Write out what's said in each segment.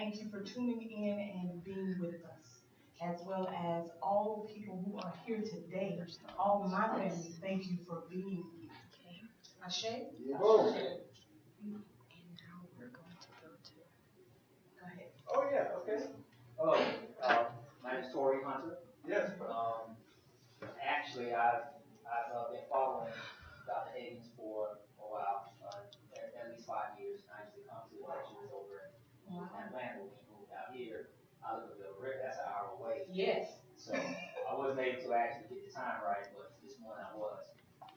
thank you for tuning in and being with us, as well as all people who are here today. All my family, thank you for being here. Ashe? Oh, Go ahead. oh yeah, okay. Oh, my name is Tori Hunter. Yes. Actually, I've been following Dr. Higgins for a while, at least 5 years. And I used to come to the lectures over in Atlanta when we moved out here. I live a river, that's an hour away. Yes. So I wasn't able to actually get the time right, but this morning I was.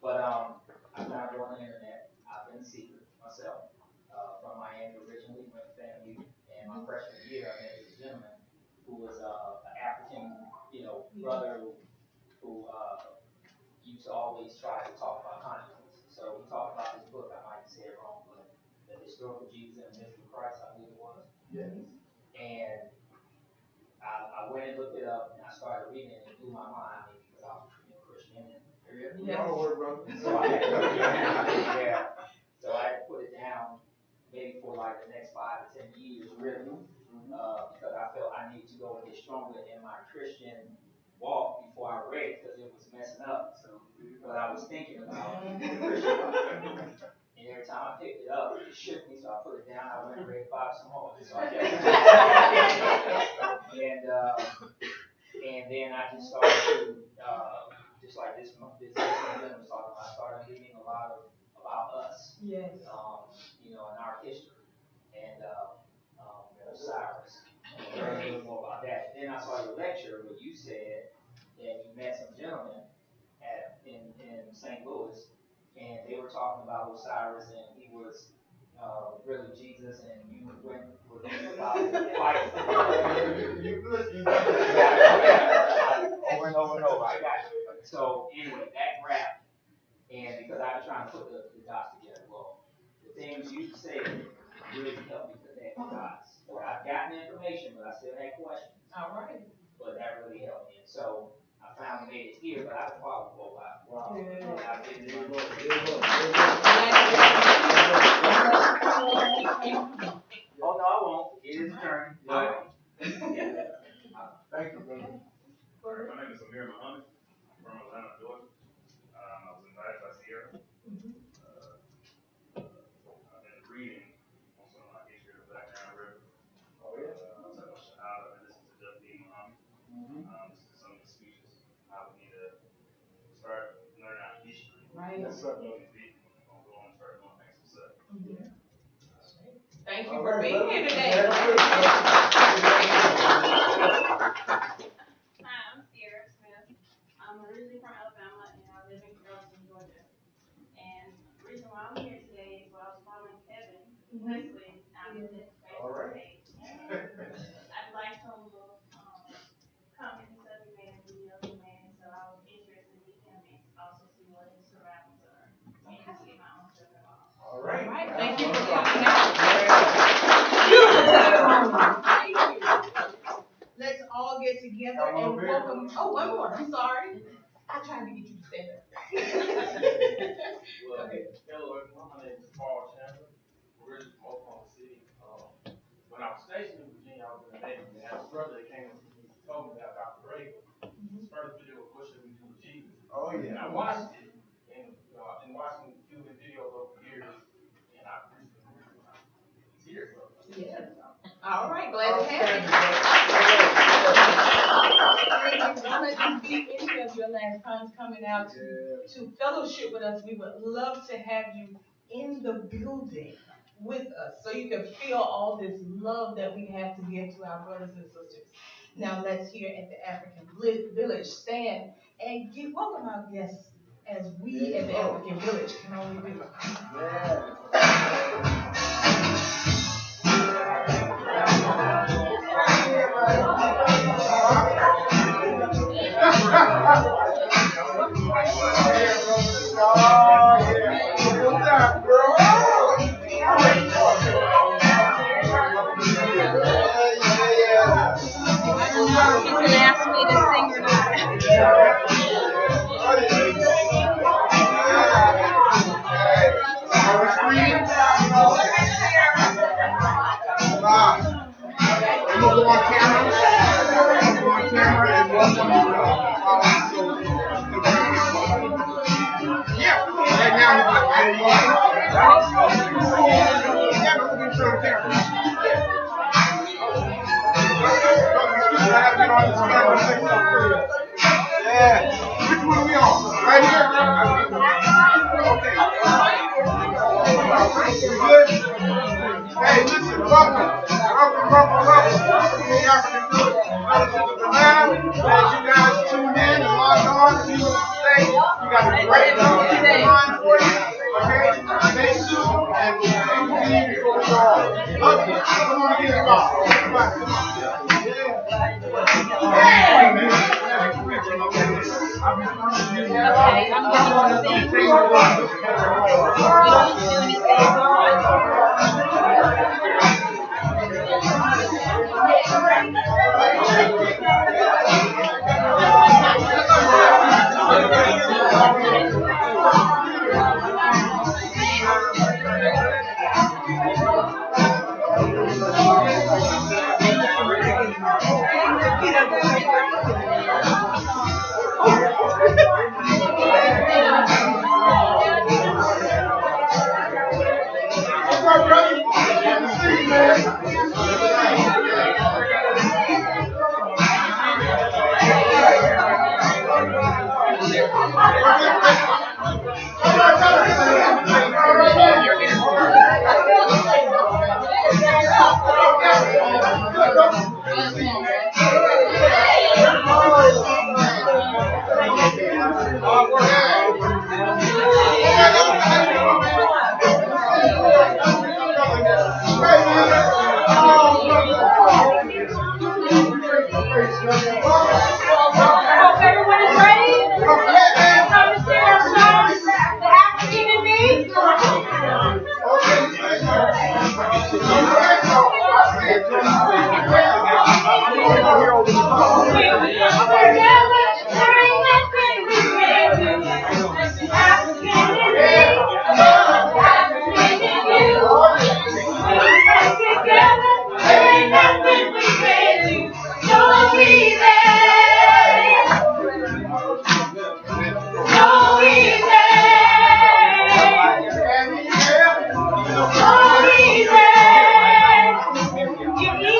But I found her on the internet. I've been a seeker myself. From Miami originally, went to family, and my freshman year I met this gentleman who was an African, brother who used to always try to talk about consciousness. So we talked about this book, I might say it wrong, but The Historical Jesus and the Mystery of Christ, I believe it was. Yes. And I went and looked it up, and I started reading it, and it blew my mind, because I was a Christian. And Yeah. Brother. so I had to put it down. Yeah. So I had to put it down maybe for like the next 5 to 10 years, really, because I felt I needed to go and get stronger in my Christian walk before I read it, because it was messing up. So what I was thinking about Christian life. And every time I picked it up, it shook me, so I put it down. I went and read 5 some more. So I kept and then I just started to, just like this gentleman was talking about, I started reading a lot about us. Yes. In our history. And Osiris. And learn a little more about that. Then I saw your lecture where you said that you met some gentlemen in St. Louis, and they were talking about Osiris, and he was really Jesus, and you went with him about the fight. You good? Over and over and over. I got you. So anyway, that wrapped, and because I was trying to put the dots together, well, the things you said really helped me connect the dots. So I've gotten the information, but I still had questions. All right. But that really helped me. And so I finally made it here, but I've been following for a while. Wow. And I've been doing Oh, no, I won't. It is a journey. Thank you, brother. My name is Amir Muhammad. I'm from Atlanta, Georgia. I was invited by Sierra. I've been reading on some of my history of the Black Nile River. Oh, yeah. I was at Shahada and listened to Justin Muhammad. Listen to some of the speeches. How we need to start learning our history. Right. That's something we're going to go and start doing things ourselves. Mm-hmm. Thank you for being here today. Hi, I'm Sierra Smith. I'm originally from Alabama and I live in Carrollton, Georgia. And the reason why I'm here today is while I was following Kevin, Wesley, out in the Facebook page. I'd like to come in the subject matter of the young man, so I was interested in meet him and also see what his surroundings are and just get my own stuff involved. All right. Thank you for coming out. Thank you. Let's all get together and welcome. Oh, one more. I'm sorry. I tried to get you to stand up. Well, hello everyone, my name is Paul Chandler, originally from Oklahoma City. When I was stationed in Virginia, I was in the Navy, and I had a brother that came and told me about Dr. Reagan. His first video was What Should We Do with Jesus? Oh, yeah. And I watched it, and I've been watching Cuban videos over the years, and I appreciate he's here, so. Yes. All right, glad to have you. Don't let this be any of your last times coming out to fellowship with us. We would love to have you in the building with us so you can feel all this love that we have to give to our brothers and sisters. Now let's here at the African Village stand and welcome our guests as we at the African Village can only do. You can ask me to sing or not. Which one are we on? Right here? Okay. Good? Hey, listen, welcome. The African Fellowship of Atlanta. As you guys tune in and log on, if you stay, we got a great line for you. Okay? Stay tuned and continue to go on. Love you. Come on, get involved. Come on. Everyone is ready? Time to share our song, The African in Me. You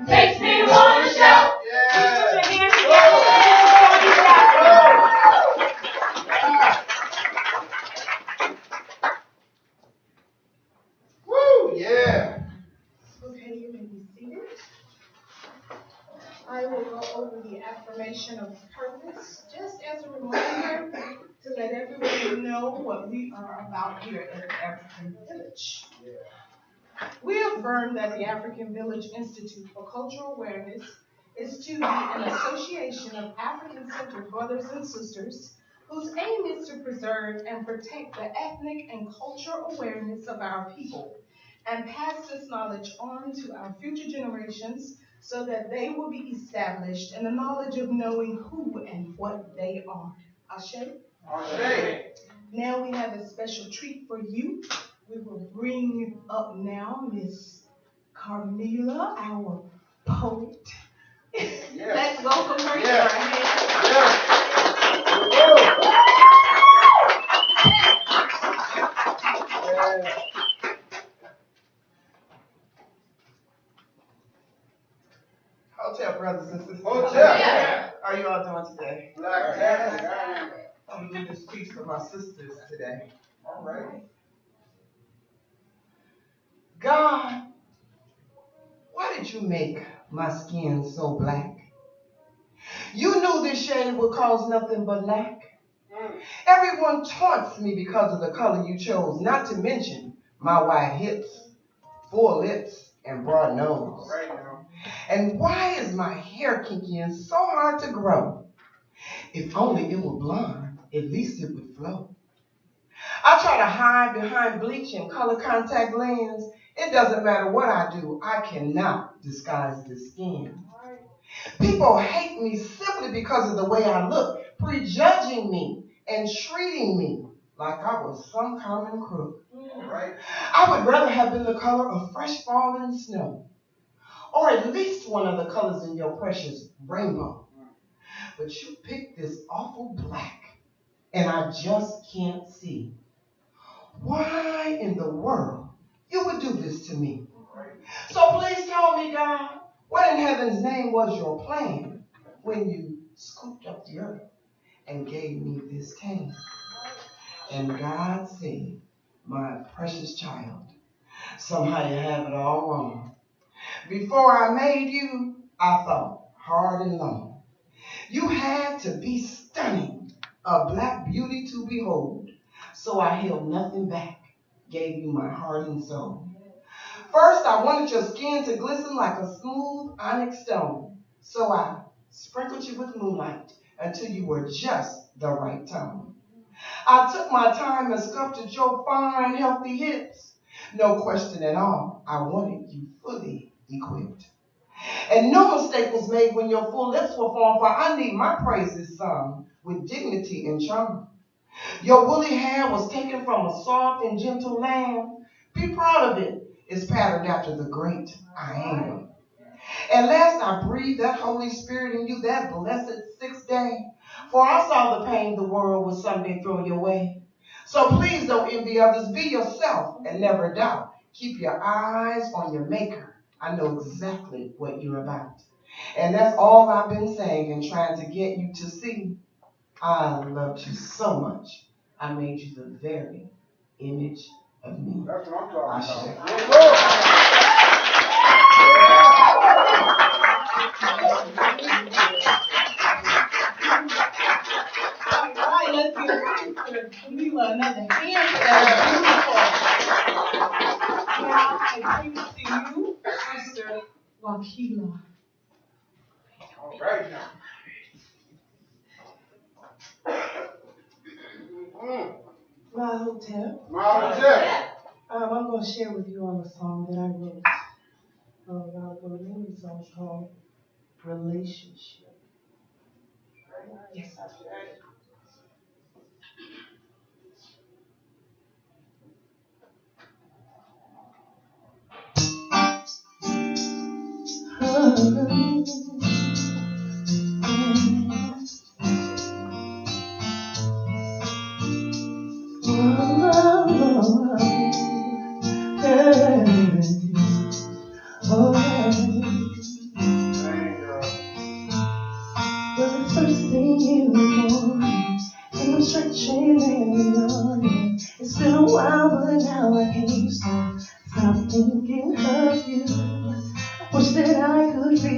Makes me want to shout. Yeah. Put your hands together. This is shout. Woo, yeah. Okay, you may be seated. I will go over the affirmation of purpose just as a reminder to let everybody know what we are about here at the African Village. We affirm that the African Village Institute for Cultural Awareness is to be an association of African-centered brothers and sisters whose aim is to preserve and protect the ethnic and cultural awareness of our people and pass this knowledge on to our future generations so that they will be established in the knowledge of knowing who and what they are. Ashe? Ashe. Now we have a special treat for you. We will bring up now Miss Carmela, our poet. Yes. Let's welcome her Yes. to our hands. Hotel brothers and sisters. Hotel. How you all doing today? Black Cat. I'm going to speak to my sisters today. All right. God, why did you make my skin so black? You knew this shade would cause nothing but lack. Everyone taunts me because of the color you chose, not to mention my wide hips, full lips, and broad nose. All right now. And why is my hair kinky and so hard to grow? If only it were blonde, at least it would flow. I try to hide behind bleach and color contact lens. It doesn't matter what I do, I cannot disguise the skin. People hate me simply because of the way I look, prejudging me and treating me like I was some common crook. Right. I would rather have been the color of fresh fallen snow, or at least one of the colors in your precious rainbow. But you picked this awful black, and I just can't see why in the world you would do this to me. So please tell me, God, what in heaven's name was your plan when you scooped up the earth and gave me this cane? And God said, my precious child, somehow you have it all wrong. Before I made you, I thought hard and long. You had to be stunning, a black beauty to behold. So I held nothing back, gave you my heart and soul. First, I wanted your skin to glisten like a smooth onyx stone. So I sprinkled you with moonlight until you were just the right tone. I took my time and sculpted your fine, healthy hips. No question at all, I wanted you fully equipped. And no mistake was made when your full lips were formed, for I need my praises sung with dignity and charm. Your woolly hair was taken from a soft and gentle lamb. Be proud of it. It's patterned after the great I am. At last I breathed that Holy Spirit in you that blessed sixth day. For I saw the pain the world would someday throw your way. So please don't envy others. Be yourself and never doubt. Keep your eyes on your maker. I know exactly what you're about. And that's all I've been saying and trying to get you to see. I loved you so much. I made you the very image of me. That's what I'm talking Ashe. about. All right, let's give Sister Camila another hand for that beautiful. Now I bring to you Sister Wakila. All right now. My hotel. My hotel. I'm going to share with you on a song that I wrote a while ago. The name of the song is called Relationship. Yes, I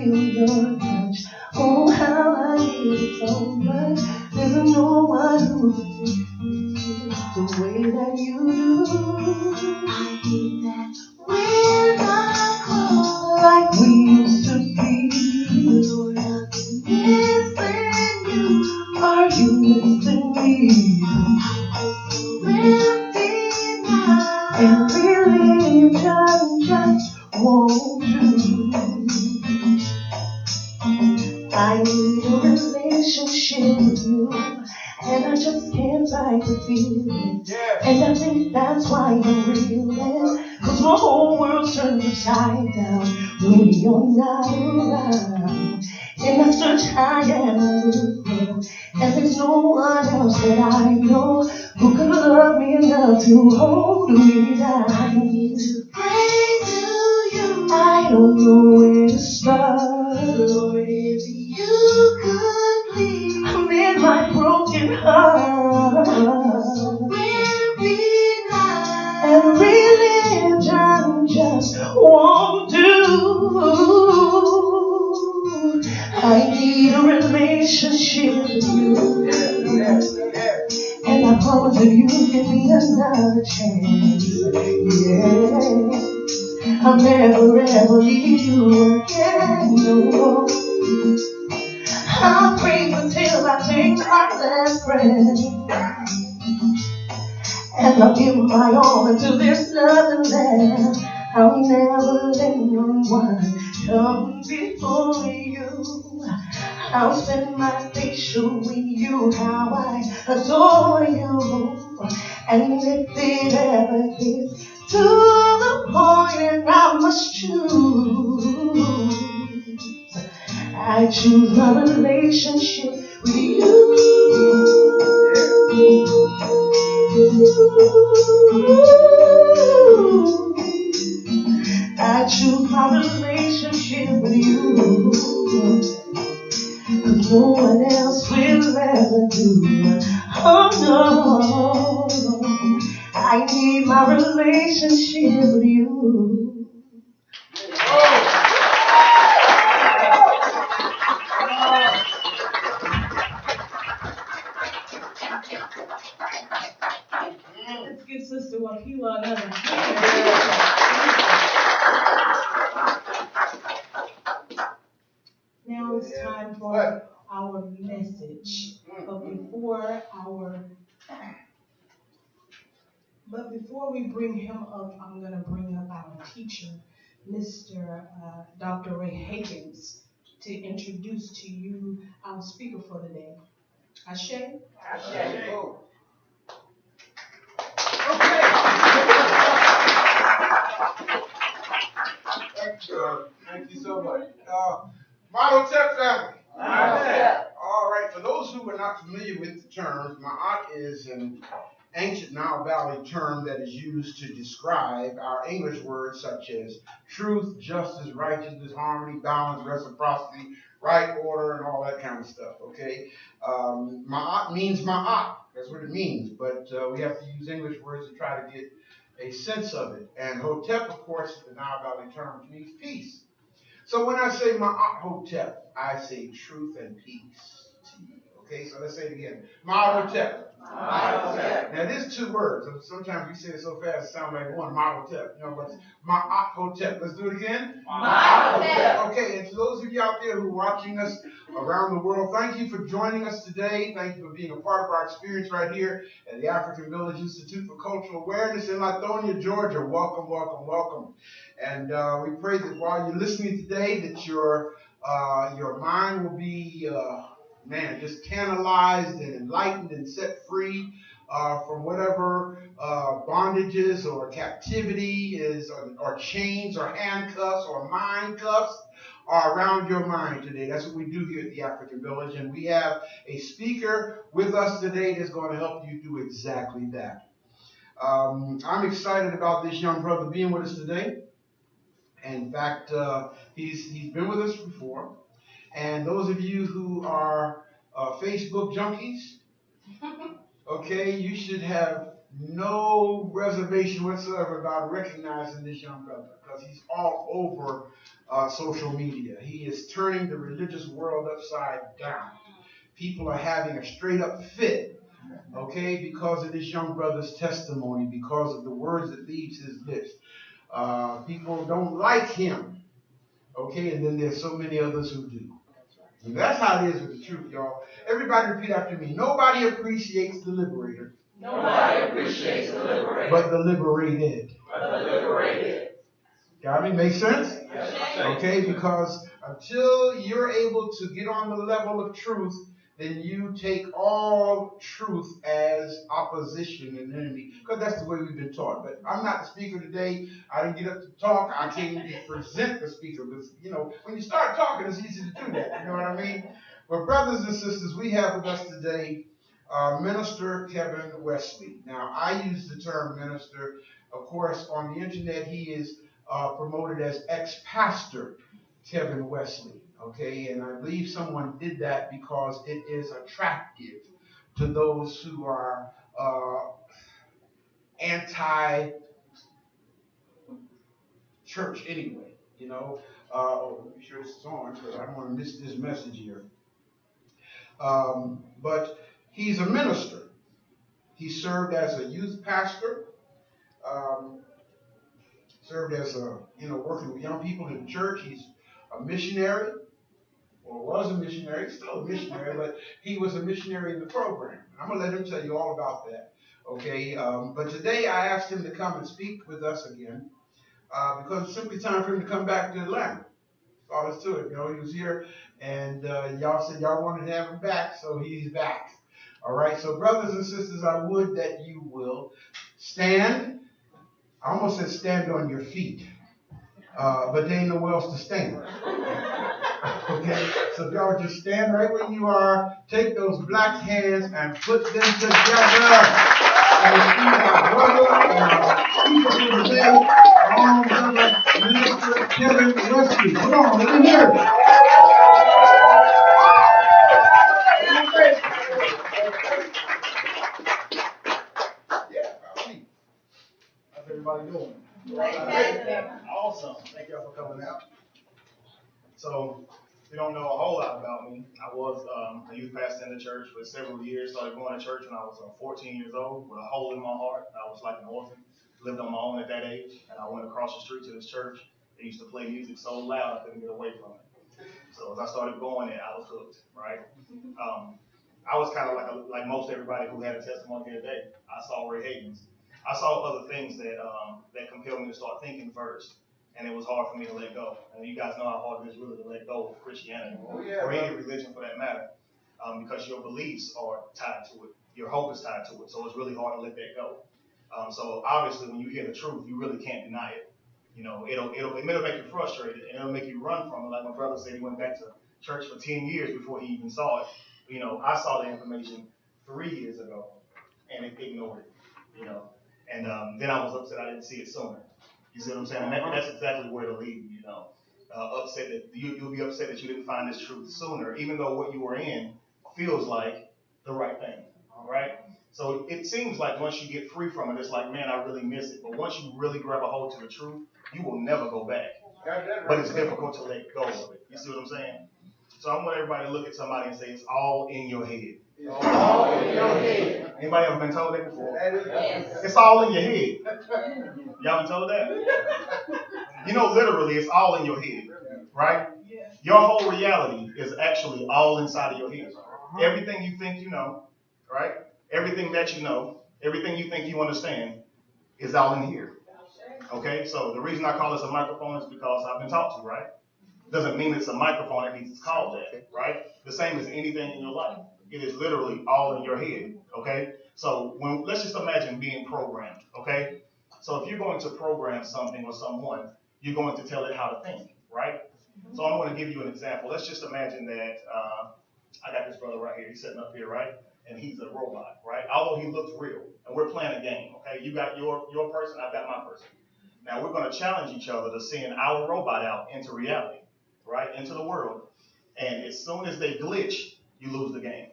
feel your touch. Oh, how I need it so much. There's no one who feels the way that you do. I hate that when I call like we used to be. Lord, I've been missing you. Are you missing me? And religion just won't do. I need a relationship with you, and I just can't fight the feeling. And I think that's why I'm reeling, 'cause my whole world's turned upside down when you're not around. And I search high and low, and there's no one else that I know who could love me enough to hold me down. I need to pray to you. I don't know where to start. Lord, if you could please, I'm in my broken heart. So weary now, and religion just won't do. I need a relationship with you. And I promise if you give me another chance, yeah, I'll never ever leave you again, no. I'll pray until I take my last breath, and I'll give my all until there's nothing left. I'll never let no one come before you. I'll spend my day showing you how I adore you. And if it ever gets to the point and I must choose, I choose my relationship with you. I choose my relationship with you, 'cause no one else will ever do. Oh no, I need my relationship with you. Let's give Sister Wakila another hand. Now it's time for our message. But before we bring him up, I'm going to bring up our teacher, Mr. Dr. Ray Higgins, to introduce to you our speaker for the day. Ashe? Ashe. Thank you so much. Model Tech family. All right, for those who are not familiar with the terms, Ma'at is an ancient Nile Valley term that is used to describe our English words such as truth, justice, righteousness, harmony, balance, reciprocity, right order, and all that kind of stuff, okay? Ma'at means Ma'at. That's what it means, but we have to use English words to try to get a sense of it. And Hotep, of course, is the Nile Valley term, which means peace. So when I say Ma'at Hotep, I say truth and peace to you. Okay, so let's say it again. Ma'at Hotep. Now, there's two words. Sometimes we say it so fast it sounds like one, Ma'at Hotep. You know, but it's Ma'at Hotep. Let's do it again. Ma'at Hotep. Okay, and to those of you out there who are watching us around the world, thank you for joining us today. Thank you for being a part of our experience right here at the African Village Institute for Cultural Awareness in Lithonia, Georgia. Welcome, welcome, welcome. And we pray that while you're listening today, that your mind will be, just canalized and enlightened and set free from whatever bondages or captivity is, or chains or handcuffs or mind cuffs are around your mind today. That's what we do here at the African Village. And we have a speaker with us today that's going to help you do exactly that. I'm excited about this young brother being with us today. In fact, he's been with us before. And those of you who are Facebook junkies, okay, you should have no reservation whatsoever about recognizing this young brother, because he's all over social media. He is turning the religious world upside down. People are having a straight up fit, okay, because of this young brother's testimony, because of the words that leaves his lips. People don't like him, okay, and then there's so many others who do. And that's how it is with the truth, y'all. Everybody repeat after me. Nobody appreciates the liberator. Nobody appreciates the liberator. But the liberated. Got me? Make sense? Okay, because until you're able to get on the level of truth, then you take all truth as opposition and enemy. Because that's the way we've been taught. But I'm not the speaker today. I didn't get up to talk. I came to present the speaker. Because, when you start talking, it's easy to do that. You know what I mean? But brothers and sisters, we have with us today Minister Kevin Wesley. Now, I use the term minister. Of course, on the internet, he is promoted as ex-pastor Kevin Wesley. Okay, and I believe someone did that because it is attractive to those who are anti-church anyway. Let me sure this is on because I don't want to miss this message here. But he's a minister. He served as a youth pastor. Served as working with young people in the church. He's a missionary, or was a missionary, still a missionary, but he was a missionary in the program. I'm going to let him tell you all about that. Okay, but today I asked him to come and speak with us again because it's simply time for him to come back to Atlanta. That's all there's to it. He was here, and y'all said y'all wanted to have him back, so he's back. All right, so brothers and sisters, I would that you will stand. I almost said stand on your feet, but there ain't nowhere else to stand. Okay, so if y'all just stand right where you are, take those black hands and put them together. And see our brother and our speaker for today, our own brother, Minister Kevin Wesley. Come on, let me hear it. How's everybody doing? Awesome. Thank y'all for coming out. So, if you don't know a whole lot about me, I was a youth pastor in the church for several years. Started going to church when I was 14 years old with a hole in my heart. I was like an orphan. Lived on my own at that age. And I went across the street to this church. They used to play music so loud I couldn't get away from it. So as I started going there, I was hooked, right? I was kind of like most everybody who had a testimony here today. I saw Ray Havens. I saw other things that compelled me to start thinking first. And it was hard for me to let go. And you guys know how hard it is really to let go of Christianity, or any religion for that matter, because your beliefs are tied to it. Your hope is tied to it. So it's really hard to let that go. So obviously, when you hear the truth, you really can't deny it. It'll make you frustrated, and it'll make you run from it. Like my brother said, he went back to church for 10 years before he even saw it. I saw the information 3 years ago, and ignored it. And then I was upset I didn't see it sooner. You see what I'm saying? And that's exactly where it'll lead you. Upset that you'll be upset that you didn't find this truth sooner, even though what you were in feels like the right thing. All right. So it seems like once you get free from it, it's like, man, I really miss it. But once you really grab a hold to the truth, you will never go back. But it's difficult to let go of it. You see what I'm saying? So I want everybody to look at somebody and say, it's all in your head. It's all in your head. Anybody ever been told that before? Yes. It's all in your head. Y'all been told that? Literally, it's all in your head, right? Your whole reality is actually all inside of your head. Everything you think you know, right? Everything that you know, everything you think you understand is all in here. Okay, so the reason I call this a microphone is because I've been taught to, right? Doesn't mean it's a microphone, it means it's called that, right? The same as anything in your life. It is literally all in your head, okay? So let's just imagine being programmed, okay? So if you're going to program something or someone, you're going to tell it how to think, right? So I'm going to give you an example. Let's just imagine that I got this brother right here. He's sitting up here, right? And he's a robot, right? Although he looks real. And we're playing a game, okay? You got your person, I've got my person. Now we're going to challenge each other to send our robot out into reality, right? Into the world. And as soon as they glitch, you lose the game,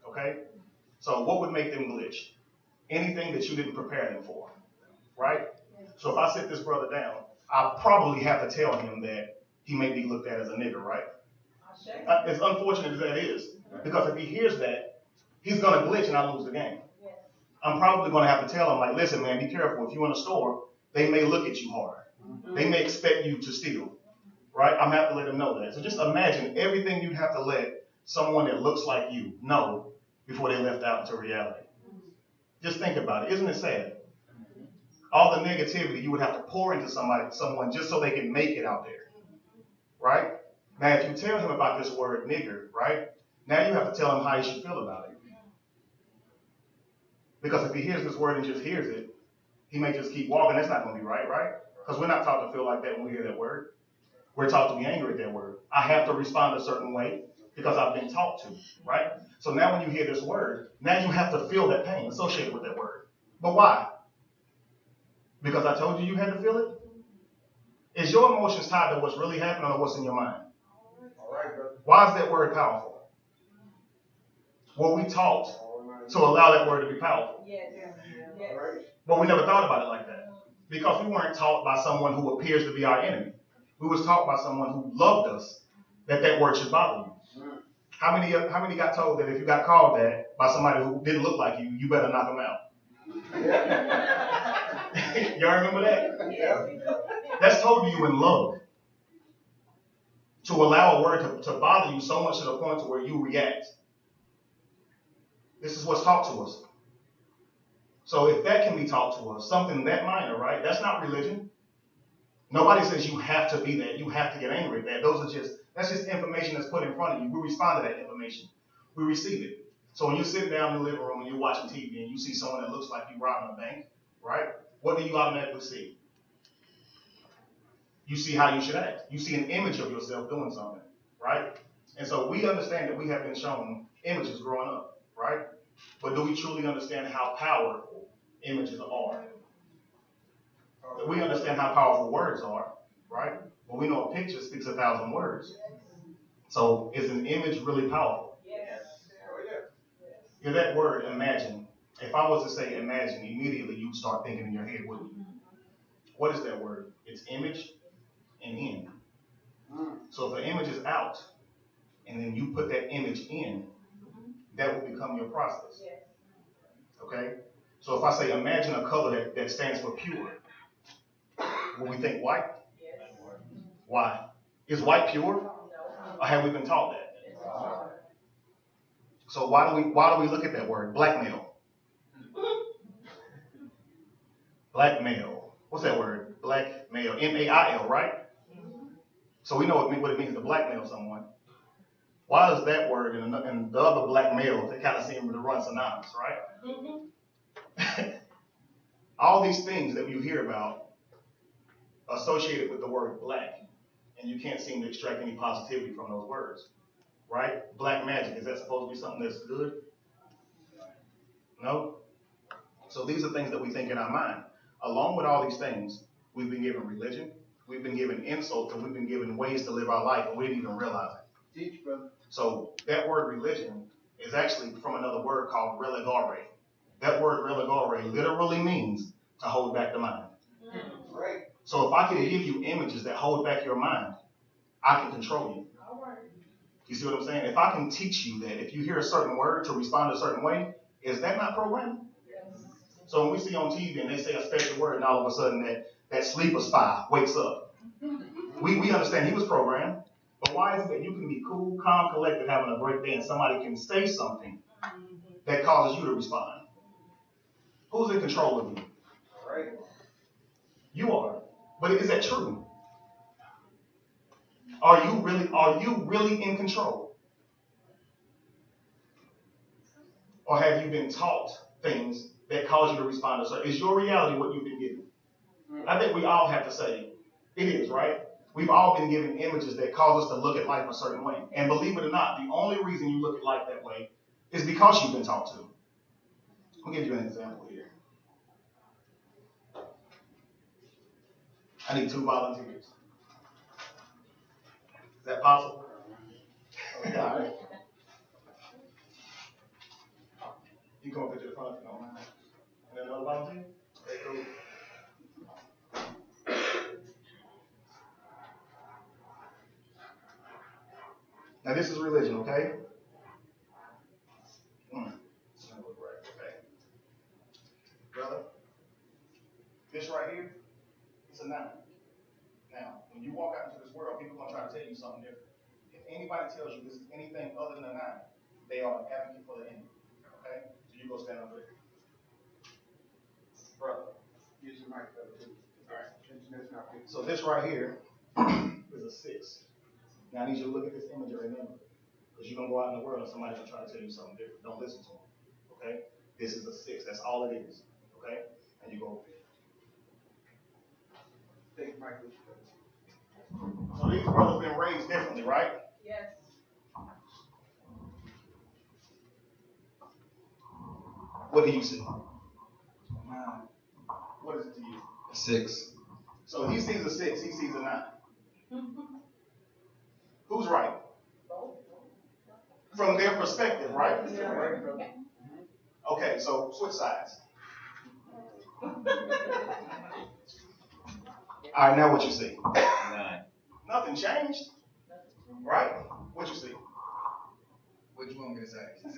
okay? So what would make them glitch? Anything that you didn't prepare them for, right? So if I sit this brother down, I probably have to tell him that he may be looked at as a nigger, right? As unfortunate as that is, because if he hears that, he's going to glitch and I lose the game. I'm probably going to have to tell him, like, listen, man, be careful. If you're in a store, they may look at you hard. They may expect you to steal, right? I'm going to have to let him know that. So just imagine everything you'd have to let someone that looks like you know before they left out into reality. Just think about it. Isn't it sad? All the negativity you would have to pour into someone just so they can make it out there, right? Now, if you tell him about this word nigger, right? Now you have to tell him how he should feel about it. Because if he hears this word and just hears it, he may just keep walking. That's not going to be right, right? Because we're not taught to feel like that when we hear that word. We're taught to be angry at that word. I have to respond a certain way because I've been taught to, right? So now when you hear this word, now you have to feel that pain associated with that word. But why? Because I told you you had to feel it? Is your emotions tied to what's really happening or what's in your mind? All right, brother. Why is that word powerful? Were we taught to allow that word to be powerful? Yes. All right. But we never thought about it like that. Because we weren't taught by someone who appears to be our enemy. We was taught by someone who loved us that word should bother you. How many got told that if you got called that by somebody who didn't look like you, you better knock them out? Y'all remember that? Yeah. That's told to you in love. To allow a word to bother you so much to the point to where you react. This is what's taught to us. So if that can be taught to us, something that minor, right? That's not religion. Nobody says you have to be that. You have to get angry at that. That's just information that's put in front of you. We respond to that information. We receive it. So when you sit down in the living room and you're watching TV and you see someone that looks like you robbing a bank, right? What do you automatically see? You see how you should act. You see an image of yourself doing something, right? And so we understand that we have been shown images growing up, right? But do we truly understand how powerful images are? We understand how powerful words are, right? But we know a picture speaks 1,000 words. So is an image really powerful? Yes. Yeah, that word, imagine. If I was to say imagine, immediately you'd start thinking in your head, wouldn't you? What is that word? It's image and in. So if an image is out, and then you put that image in, that will become your process. Okay? So if I say imagine a color that stands for pure, will we think white? Why? Is white pure? Or have we been taught that? So why do we look at that word? Blackmail. Blackmail. What's that word? Blackmail. M-A-I-L, right? So we know what it means to blackmail someone. Why does that word and the other blackmail, they kind of seem to run synonymous, right? All these things that you hear about associated with the word black, and you can't seem to extract any positivity from those words, right? Black magic, is that supposed to be something that's good? No? So these are things that we think in our mind. Along with all these things, we've been given religion, we've been given insults, and we've been given ways to live our life, and we didn't even realize it. Teach, brother. So that word religion is actually from another word called religare. That word religare literally means to hold back the mind. Right. So if I can give you images that hold back your mind, I can control you. You see what I'm saying? If I can teach you that if you hear a certain word to respond a certain way, is that not programming? Yes. So when we see on TV and they say a special word and all of a sudden that sleeper spy wakes up, we understand he was programmed. But why is it that you can be cool, calm, collected, having a great day, and somebody can say something that causes you to respond? Who's in control of you? All right. You are. But is that true? Are you really in control? Or have you been taught things that cause you to respond to certain? Is your reality what you've been given? I think we all have to say, it is, right? We've all been given images that cause us to look at life a certain way. And believe it or not, the only reason you look at life that way is because you've been taught to. I'll give you an example here. I need 2 volunteers. Is that possible? All right. You come up to the front if you don't mind. And then another volunteer? Okay, cool. Now this is religion, okay? It's gonna look right, okay. Brother, this right here, it's a 9. Now, when you walk out into this world, people are gonna try to tell you something different. If anybody tells you this is anything other than a 9, they are an advocate for the enemy. Okay? So you go stand up there. Brother. Use your mic, brother, too. All right. So this right here is a 6. Now I need you to look at this image and remember. Because you're going to go out in the world and somebody's going to try to tell you something different. Don't listen to them. Okay? This is a 6. That's all it is. Okay? And you go over here. Take your mic with you. So these brothers been raised differently, right? Yes. What do you see? 9. What is it to you? 6. So he sees a 6, he sees a 9. Who's right? From their perspective, right? Okay, so switch sides. All right, now what you see? 9. Nothing changed, right? What you see? What you want me to say? You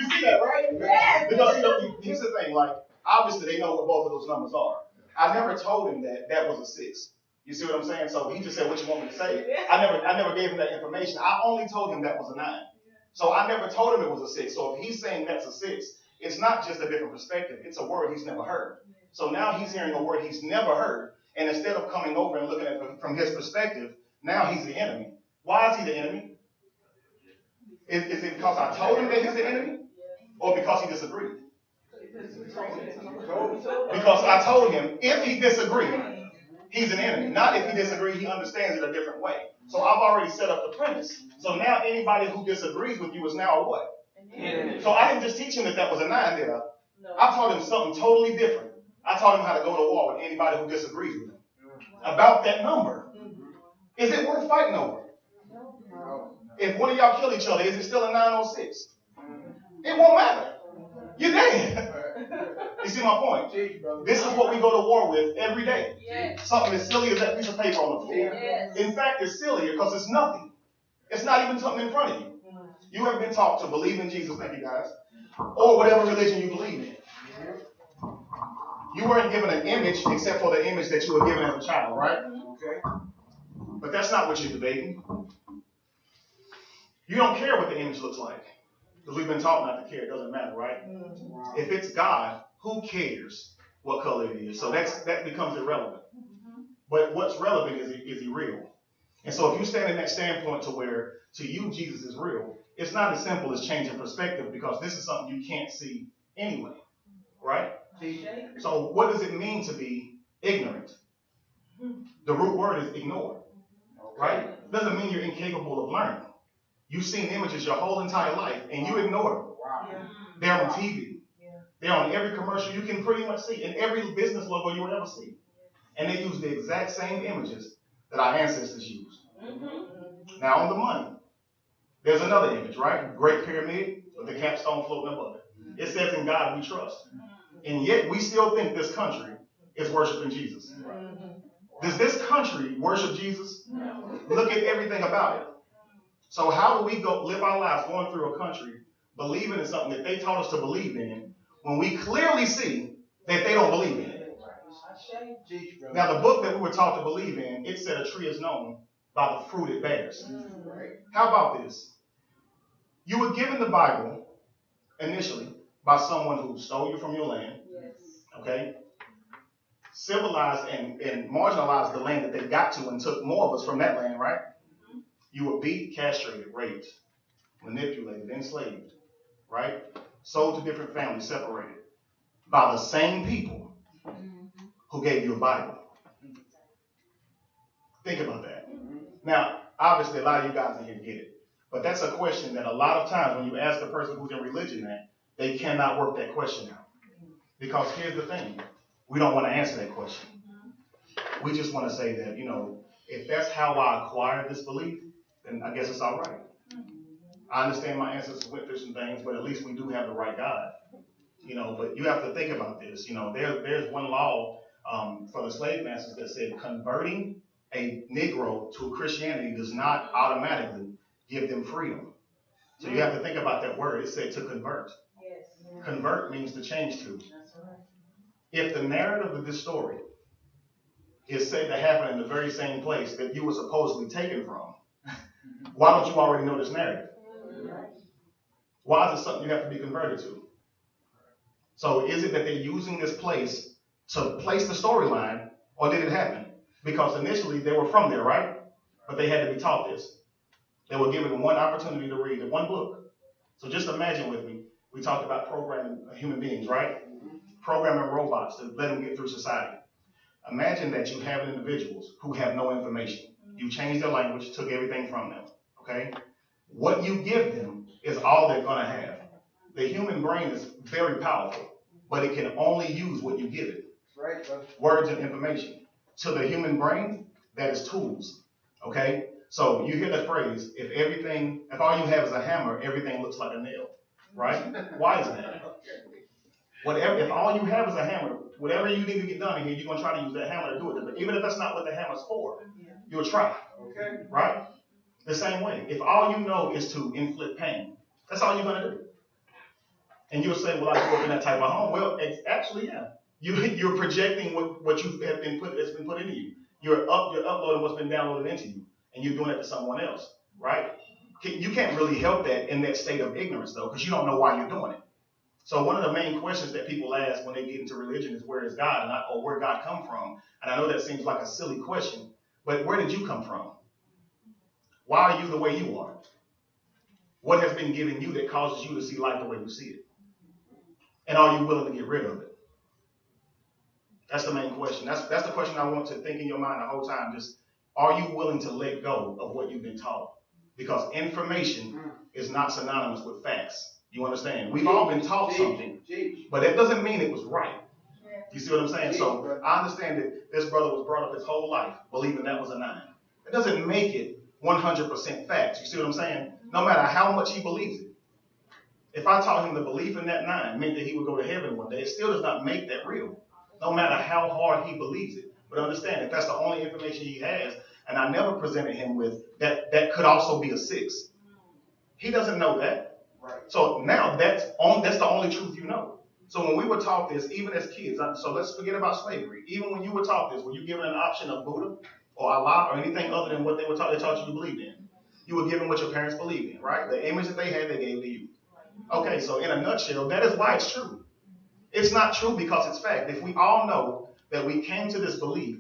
see that, right? Yes. Because here's the thing, like, obviously they know what both of those numbers are. I never told him that was a 6. You see what I'm saying? So he just said, what you want me to say? I never gave him that information. I only told him that was a 9. So I never told him it was a 6. So if he's saying that's a 6, it's not just a different perspective. It's a word he's never heard. So now he's hearing a word he's never heard. And instead of coming over and looking at it from his perspective, now he's the enemy. Why is he the enemy? Is it because I told him that he's the enemy? Or because he disagreed? Because I told him if he disagreed, he's an enemy. Not if he disagreed, he understands it a different way. So I've already set up the premise. So now anybody who disagrees with you is now a what? So I didn't just teach him that was a 9, did I? I taught him something totally different. I taught him how to go to war with anybody who disagrees with him about that number. Is it worth fighting over? If one of y'all kill each other, is it still a 9 or 6? It won't matter. You're dead. You see my point? This is what we go to war with every day. Something as silly as that piece of paper on the floor. In fact, it's sillier because it's nothing. It's not even something in front of you. You have been taught to believe in Jesus, thank you guys, or whatever religion you believe in. You weren't given an image except for the image that you were given as a child, right? Okay. But that's not what you're debating. You don't care what the image looks like. Because we've been taught not to care. It doesn't matter, right? If it's God, who cares what color it is? So that becomes irrelevant. But what's relevant is he real? And so if you stand in that standpoint to where to you Jesus is real, it's not as simple as changing perspective because this is something you can't see anyway, right? So what does it mean to be ignorant? The root word is ignore, right? It doesn't mean you're incapable of learning. You've seen images your whole entire life and you ignore them. Wow. They're on TV. They're on every commercial you can pretty much see, in every business logo you will ever see. And they use the exact same images that our ancestors used. Now on the money, there's another image, right? Great pyramid with the capstone floating above it. It says in God we trust. And yet we still think this country is worshiping Jesus. Does this country worship Jesus? Look at everything about it. So how do we go live our lives going through a country believing in something that they taught us to believe in when we clearly see that they don't believe in it? Now the book that we were taught to believe in, it said a tree is known by the fruit it bears. How about this? You were given the Bible initially by someone who stole you from your land, okay? Civilized and marginalized the land that they got to and took more of us from that land, right? You were beat, castrated, raped, manipulated, enslaved, right? Sold to different families, separated by the same people who gave you a Bible. Think about that. Now, obviously, a lot of you guys in here get it. But that's a question that a lot of times when you ask a person who's in religion that, they cannot work that question out. Because here's the thing. We don't want to answer that question. We just want to say that, if that's how I acquired this belief, then I guess it's all right. I understand my ancestors went through some things, but at least we do have the right God. But you have to think about this. There's one law for the slave masters that said converting a Negro to Christianity does not automatically give them freedom. So you have to think about that word. It said to convert. Yes. Convert means to change to. That's right. If the narrative of this story is said to happen in the very same place that you were supposedly taken from, why don't you already know this narrative? Why is it something you have to be converted to? So is it that they're using this place to place the storyline, or did it happen? Because initially they were from there, right? But they had to be taught this. They were given one opportunity to read one book. So just imagine with me, we talked about programming human beings, right? Programming robots to let them get through society. Imagine that you have individuals who have no information. You changed their language, took everything from them, okay? What you give them is all they're gonna have. The human brain is very powerful, but it can only use what you give it. Right. Words and information. To the human brain, that is tools, okay? So you hear that phrase, if all you have is a hammer, everything looks like a nail, right? Why is that? If all you have is a hammer, whatever you need to get done in here, you're going to try to use that hammer to do it. But even if that's not what the hammer's for, you'll try, right? The same way. If all you know is to inflict pain, that's all you're going to do. And you'll say, well, I grew up in that type of home. Well, it's actually, yeah. You're projecting what you've been put into you. You're uploading what's been downloaded into you, and you're doing it to someone else, right? You can't really help that in that state of ignorance, though, because you don't know why you're doing it. So one of the main questions that people ask when they get into religion is, where is God? Or where God come from? And I know that seems like a silly question, but where did you come from? Why are you the way you are? What has been given you that causes you to see life the way you see it? And are you willing to get rid of it? That's the main question. That's the question I want to think in your mind the whole time. Just, are you willing to let go of what you've been taught? Because information is not synonymous with facts. You understand? We've all been taught something, but that doesn't mean it was right. You see what I'm saying? So I understand that this brother was brought up his whole life believing that was a 9. It doesn't make it 100% facts. You see what I'm saying? No matter how much he believes it. If I taught him the belief in that 9 meant that he would go to heaven one day, it still does not make that real. No matter how hard he believes it. But understand, if that's the only information he has, and I never presented him with that could also be a 6. He doesn't know that. Right. So now that's the only truth you know. So when we were taught this, even as kids, so let's forget about slavery. Even when you were taught this, were you given an option of Buddha or Allah or anything other than what they taught you to believe in? You were given what your parents believed in, right? The image that they had, they gave to you. Okay, so in a nutshell, that is why it's true. It's not true because it's fact. If we all know that we came to this belief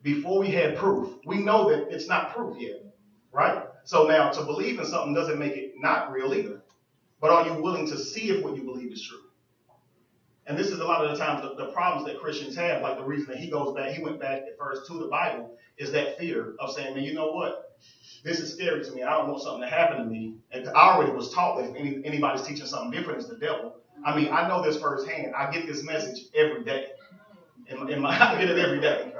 before we had proof, we know that it's not proof yet, right? So now to believe in something doesn't make it not real either. But are you willing to see if what you believe is true? And this is a lot of the times the problems that Christians have, like the reason that he went back at first to the Bible, is that fear of saying, man, you know what? This is scary to me. I don't want something to happen to me. And I already was taught that if anybody's teaching something different, it's the devil. I mean, I know this firsthand. I get this message every day. I get it every day.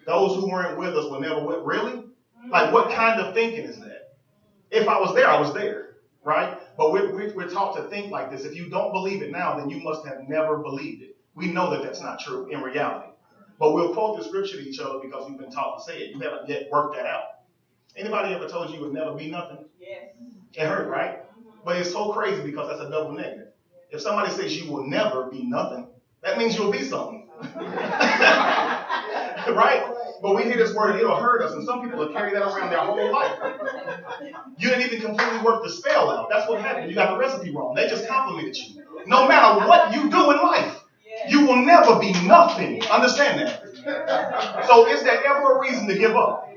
Those who weren't with us were never with. Really? Like, what kind of thinking is that? If I was there, I was there, right? But we're taught to think like this. If you don't believe it now, then you must have never believed it. We know that that's not true in reality. But we'll quote the scripture to each other because we've been taught to say it. You haven't yet worked that out. Anybody ever told you would never be nothing? Yes. It hurt, right? But it's so crazy because that's a double negative. If somebody says you will never be nothing, that means you'll be something. Right? But we hear this word, it'll hurt us, and some people will carry that around their whole life. You didn't even completely work the spell out. That's what happened. You got the recipe wrong. They just complimented you. No matter what you do in life, you will never be nothing. Understand that? So is there ever a reason to give up?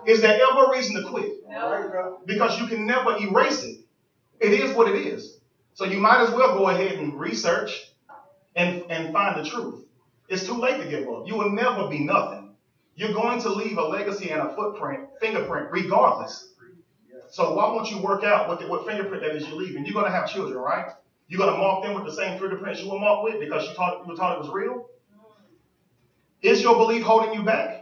Is there ever a reason to quit? No. Because you can never erase it. It is what it is. So you might as well go ahead and research and find the truth. It's too late to give up. You will never be nothing. You're going to leave a legacy and a fingerprint, regardless. So why won't you work out what fingerprint that is you're leaving? You're going to have children, right? You're going to mark them with the same fingerprints you were marked with because you were taught it was real? Is your belief holding you back?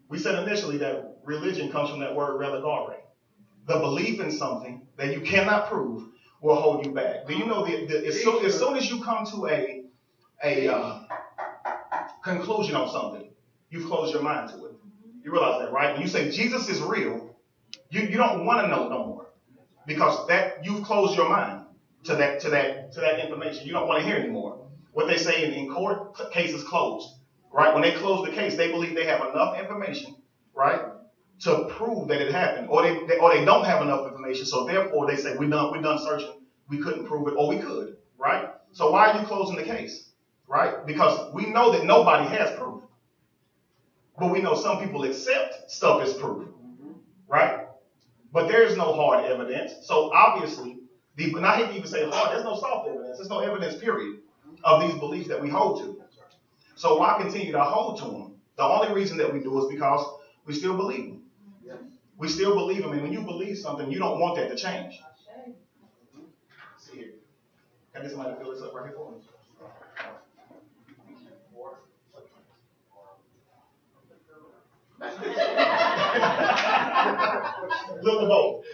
We said initially that religion comes from that word religare. The belief in something that you cannot prove will hold you back. Do you know as soon as you come to a conclusion on something, you've closed your mind to it. You realize that, right? When you say Jesus is real, you don't want to know no more because that you've closed your mind to that information. You don't want to hear anymore. What they say in court, case is closed, right? When they close the case, they believe they have enough information, right, to prove that it happened, or they don't have enough information, so therefore they say we're done searching, we couldn't prove it, or we could, right? So why are you closing the case, right? Because we know that nobody has proof, but we know some people accept stuff as proof, right? But there's no hard evidence, so obviously, and I hate to even say hard, there's no soft evidence, there's no evidence, period, of these beliefs that we hold to. So why continue to hold to them? The only reason that we do is because we still believe them. We still believe them, and when you believe something, you don't want that to change. See here. Can I get somebody to fill this up right here for me? Little both.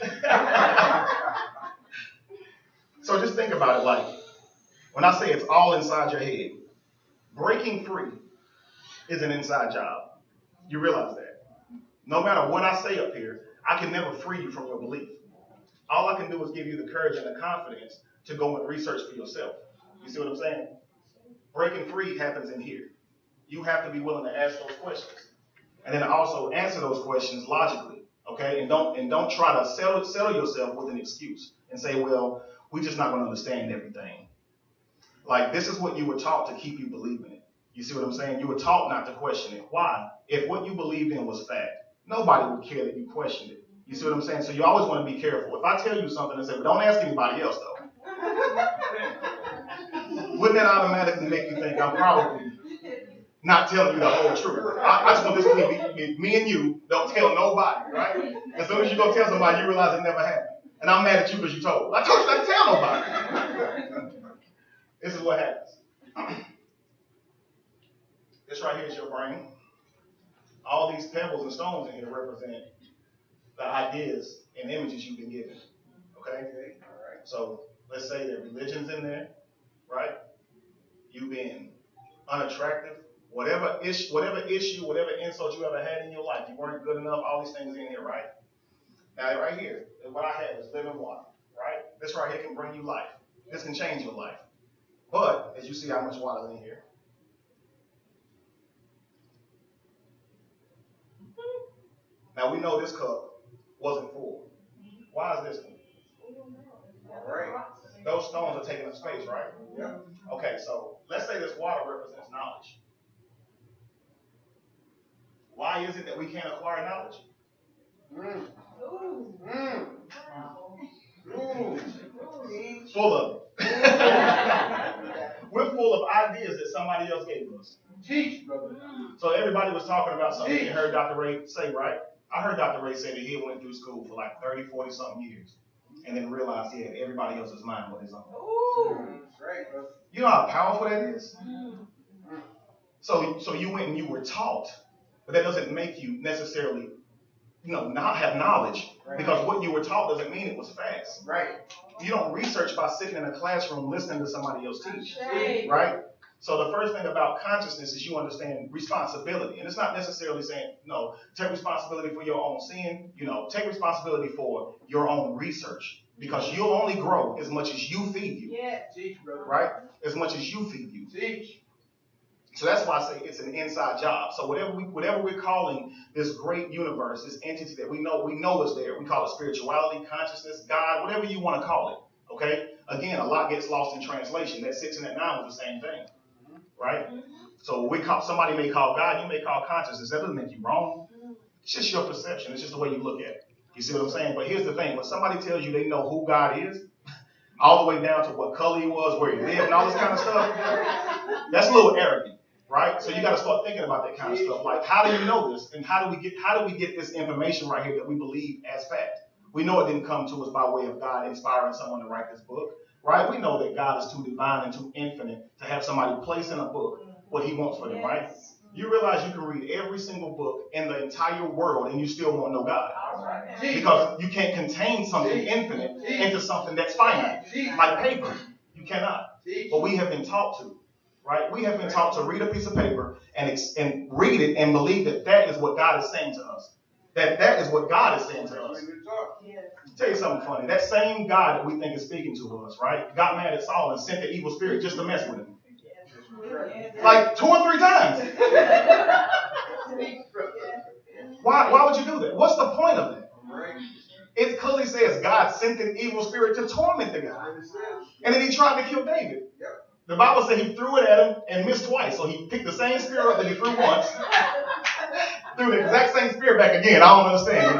So just think about it like, when I say it's all inside your head, breaking free is an inside job. You realize that? No matter what I say up here, I can never free you from your belief. All I can do is give you the courage and the confidence to go and research for yourself. You see what I'm saying? Breaking free happens in here. You have to be willing to ask those questions, and then also answer those questions logically. Okay, and don't try to settle yourself with an excuse and say, well, we're just not going to understand everything. Like, this is what you were taught to keep you believing it. You see what I'm saying? You were taught not to question it. Why? If what you believed in was fact, nobody would care that you questioned it. You see what I'm saying? So you always want to be careful. If I tell you something and say, but don't ask anybody else, though, wouldn't that automatically make you think I'm probably not telling you the whole truth? I just want this to be me and you. Don't tell nobody, right? As soon as you go tell somebody, you realize it never happened. And I'm mad at you because you told. I told you not to tell nobody. This is what happens. This right here is your brain. All these pebbles and stones in here represent the ideas and images you've been given. Okay? All right. So let's say that religion's in there, right? You've been unattractive. Whatever issue, whatever insult you ever had in your life, you weren't good enough, all these things in here, right? Now, right here, what I have is living water, right? This right here can bring you life. This can change your life. But, as you see how much water is in here. Now, we know this cup wasn't full. Why is this one? All right. Those stones are taking up space, right? Yeah. Okay, so let's say this water represents knowledge. Why is it that we can't acquire knowledge? Full of it. We're full of ideas that somebody else gave us. Teach, brother. So everybody was talking about something you heard Dr. Ray say, right? I heard Dr. Ray say that he went through school for like 30, 40 something years and then realized he had everybody else's mind with his own. That's right, bro. You know how powerful that is? So you went and you were taught, but that doesn't make you necessarily, not have knowledge, because what you were taught doesn't mean it was facts. Right. You don't research by sitting in a classroom listening to somebody else teach. Right? So the first thing about consciousness is you understand responsibility. And it's not necessarily saying, no, take responsibility for your own sin. Take responsibility for your own research. Because you'll only grow as much as you feed you. Yeah. Teach, brother. Right? As much as you feed you. Teach. So that's why I say it's an inside job. So whatever we're calling this great universe, this entity that we know is there. We call it spirituality, consciousness, God, whatever you want to call it. Okay? Again, a lot gets lost in translation. That 6 and that 9 was the same thing. Right? So somebody may call God, you may call consciousness. That doesn't make you wrong. It's just your perception. It's just the way you look at it. You see what I'm saying? But here's the thing. When somebody tells you they know who God is, all the way down to what color he was, where he lived, and all this kind of stuff, that's a little arrogant. Right? So you got to start thinking about that kind of stuff. Like, how do you know this? And how do we get this information right here that we believe as fact? We know it didn't come to us by way of God inspiring someone to write this book. Right? We know that God is too divine and too infinite to have somebody place in a book what he wants for them, right? You realize you can read every single book in the entire world and you still won't know God. Because you can't contain something infinite into something that's finite. Like paper. You cannot. But we have been taught to. Right? We have been taught to read a piece of paper and read it and believe that that is what God is saying to us. That is what God is saying to us. I'll tell you something funny. That same God that we think is speaking to us, right, got mad at Saul and sent the evil spirit just to mess with him. Like 2 or 3 times. Why would you do that? What's the point of that? It clearly says God sent an evil spirit to torment the guy. And then he tried to kill David. The Bible said he threw it at him and missed twice. So he picked the same spear up that he threw once, threw the exact same spear back again. I don't understand.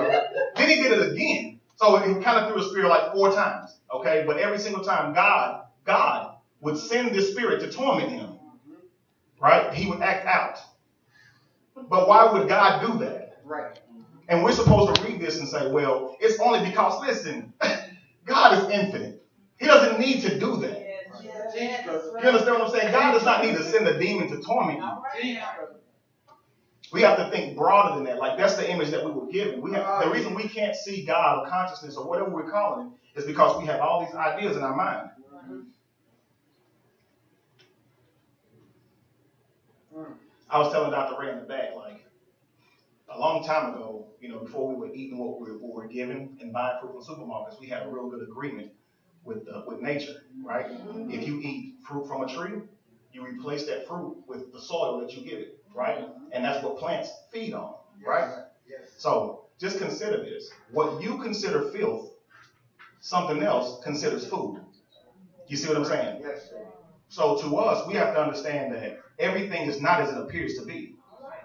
Then he did it again. So he kind of threw a spear like 4 times. Okay, but every single time God would send this spirit to torment him. Right? He would act out. But why would God do that? Right. And we're supposed to read this and say, well, it's only because, listen, God is infinite. He doesn't need to do that. You understand what I'm saying? God does not need to send a demon to torment you. We have to think broader than that. Like, that's the image that we were given. The reason we can't see God or consciousness or whatever we're calling it is because we have all these ideas in our mind. I was telling Dr. Ray in the back, like, a long time ago, before we were eating what we were given and buying fruit from supermarkets, we had a real good agreement with nature, right? If you eat fruit from a tree, you replace that fruit with the soil that you give it, right? And that's what plants feed on, right? So just consider this. What you consider filth, something else considers food. You see what I'm saying? So to us, we have to understand that everything is not as it appears to be.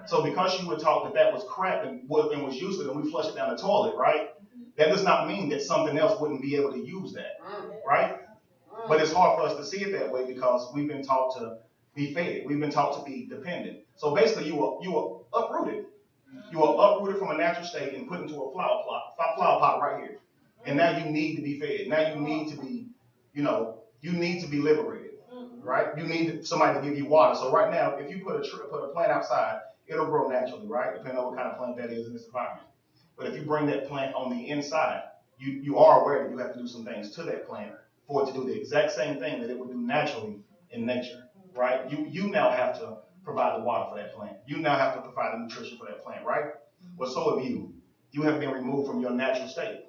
So because you were taught that was crap and was useless and we flushed it down the toilet, right? That does not mean that something else wouldn't be able to use that, right? But it's hard for us to see it that way because we've been taught to be fed. We've been taught to be dependent. So basically, you were uprooted. You were uprooted from a natural state and put into a flower pot right here. And now you need to be fed. Now you need to be, you need to be liberated, right? You need somebody to give you water. So right now, if you put a plant outside, it'll grow naturally, right? Depending on what kind of plant that is in this environment. But if you bring that plant on the inside, you are aware that you have to do some things to that plant for it to do the exact same thing that it would do naturally in nature, right? You now have to provide the water for that plant. You now have to provide the nutrition for that plant, right? Well, so have you. You have been removed from your natural state,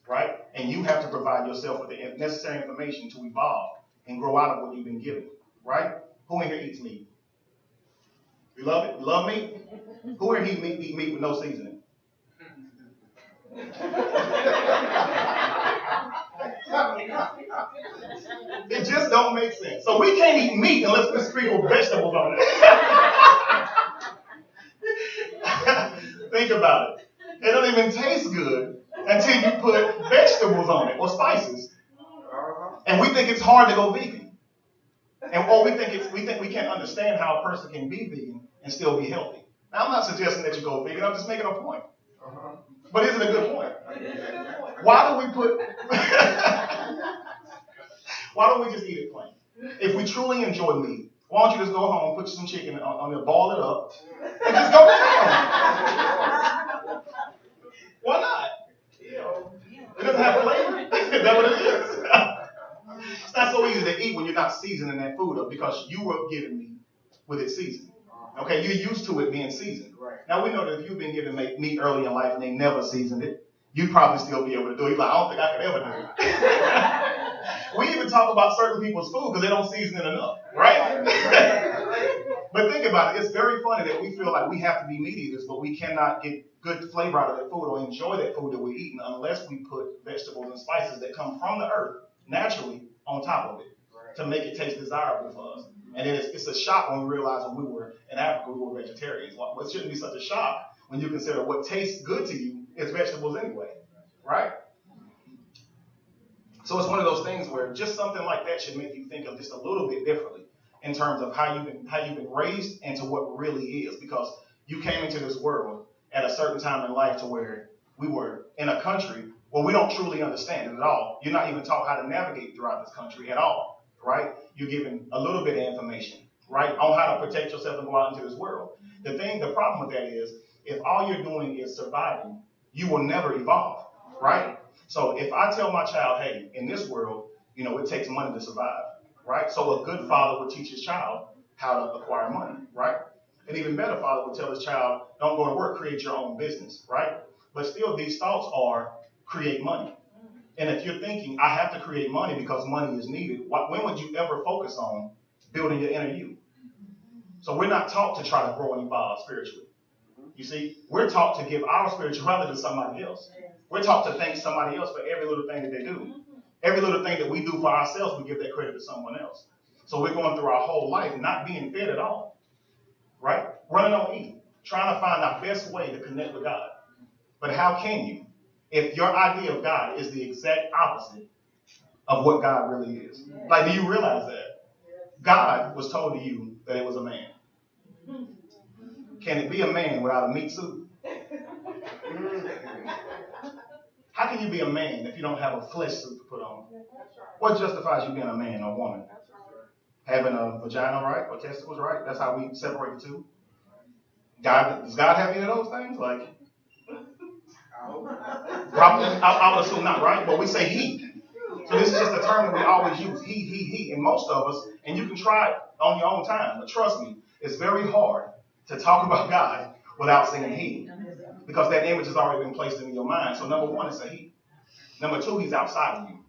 right? And you have to provide yourself with the necessary information to evolve and grow out of what you've been given, right? Who in here eats meat? You love it? You love meat? Who in here eat meat with no seasoning? It just don't make sense. So we can't eat meat unless we sprinkle vegetables on it. Think about it. It don't even taste good until you put vegetables on it or spices. And we think it's hard to go vegan. Or we think we can't understand how a person can be vegan and still be healthy. Now I'm not suggesting that you go vegan, I'm just making a point. But is it a good point? Why don't we just eat it plain? If we truly enjoy meat, why don't you just go home, put some chicken on there, ball it up, and just go to town? Why not? It doesn't have flavor. Is that what it is? It's not so easy to eat when you're not seasoning that food up because you were given meat with it seasoned. Okay, you're used to it being seasoned. Now we know that if you've been given meat early in life and they never seasoned it, you'd probably still be able to do it. You're like, I don't think I could ever do it. We even talk about certain people's food because they don't season it enough, right? But think about it. It's very funny that we feel like we have to be meat eaters, but we cannot get good flavor out of that food or enjoy that food that we're eating unless we put vegetables and spices that come from the earth naturally on top of it to make it taste desirable for us. And then it's a shock when we realize when we were in Africa, we were vegetarians. Well, it shouldn't be such a shock when you consider what tastes good to you is vegetables anyway, right? So it's one of those things where just something like that should make you think of just a little bit differently in terms of how you've been raised and to what really is, because you came into this world at a certain time in life to where we were in a country where we don't truly understand it at all. You're not even taught how to navigate throughout this country at all, right? You're given a little bit of information, right? On how to protect yourself and go out into this world. The problem with that is, if all you're doing is surviving, you will never evolve, right? So if I tell my child, hey, in this world, it takes money to survive, right? So a good father would teach his child how to acquire money, right? An even better father would tell his child, don't go to work, create your own business, right? But still, these thoughts are create money. And if you're thinking, I have to create money because money is needed, when would you ever focus on building your inner you? So we're not taught to try to grow and evolve spiritually. You see, we're taught to give our spirituality to somebody else. We're taught to thank somebody else for every little thing that they do. Every little thing that we do for ourselves, we give that credit to someone else. So we're going through our whole life not being fed at all, right? Running on E, trying to find our best way to connect with God. But how can you if your idea of God is the exact opposite of what God really is? Like, do you realize that? God was told to you that it was a man. Can it be a man without a meat suit? How can you be a man if you don't have a flesh suit to put on? What justifies you being a man or woman? Having a vagina, right? Or testicles, right? That's how we separate the two. Does God have any of those things? Like, probably, I would assume not, right? But we say he. So this is just a term that we always use. He. And most of us, and you can try it on your own time, but trust me, it's very hard to talk about God without saying he. Because that image has already been placed in your mind. So number one, it's a he. Number two, he's outside of you.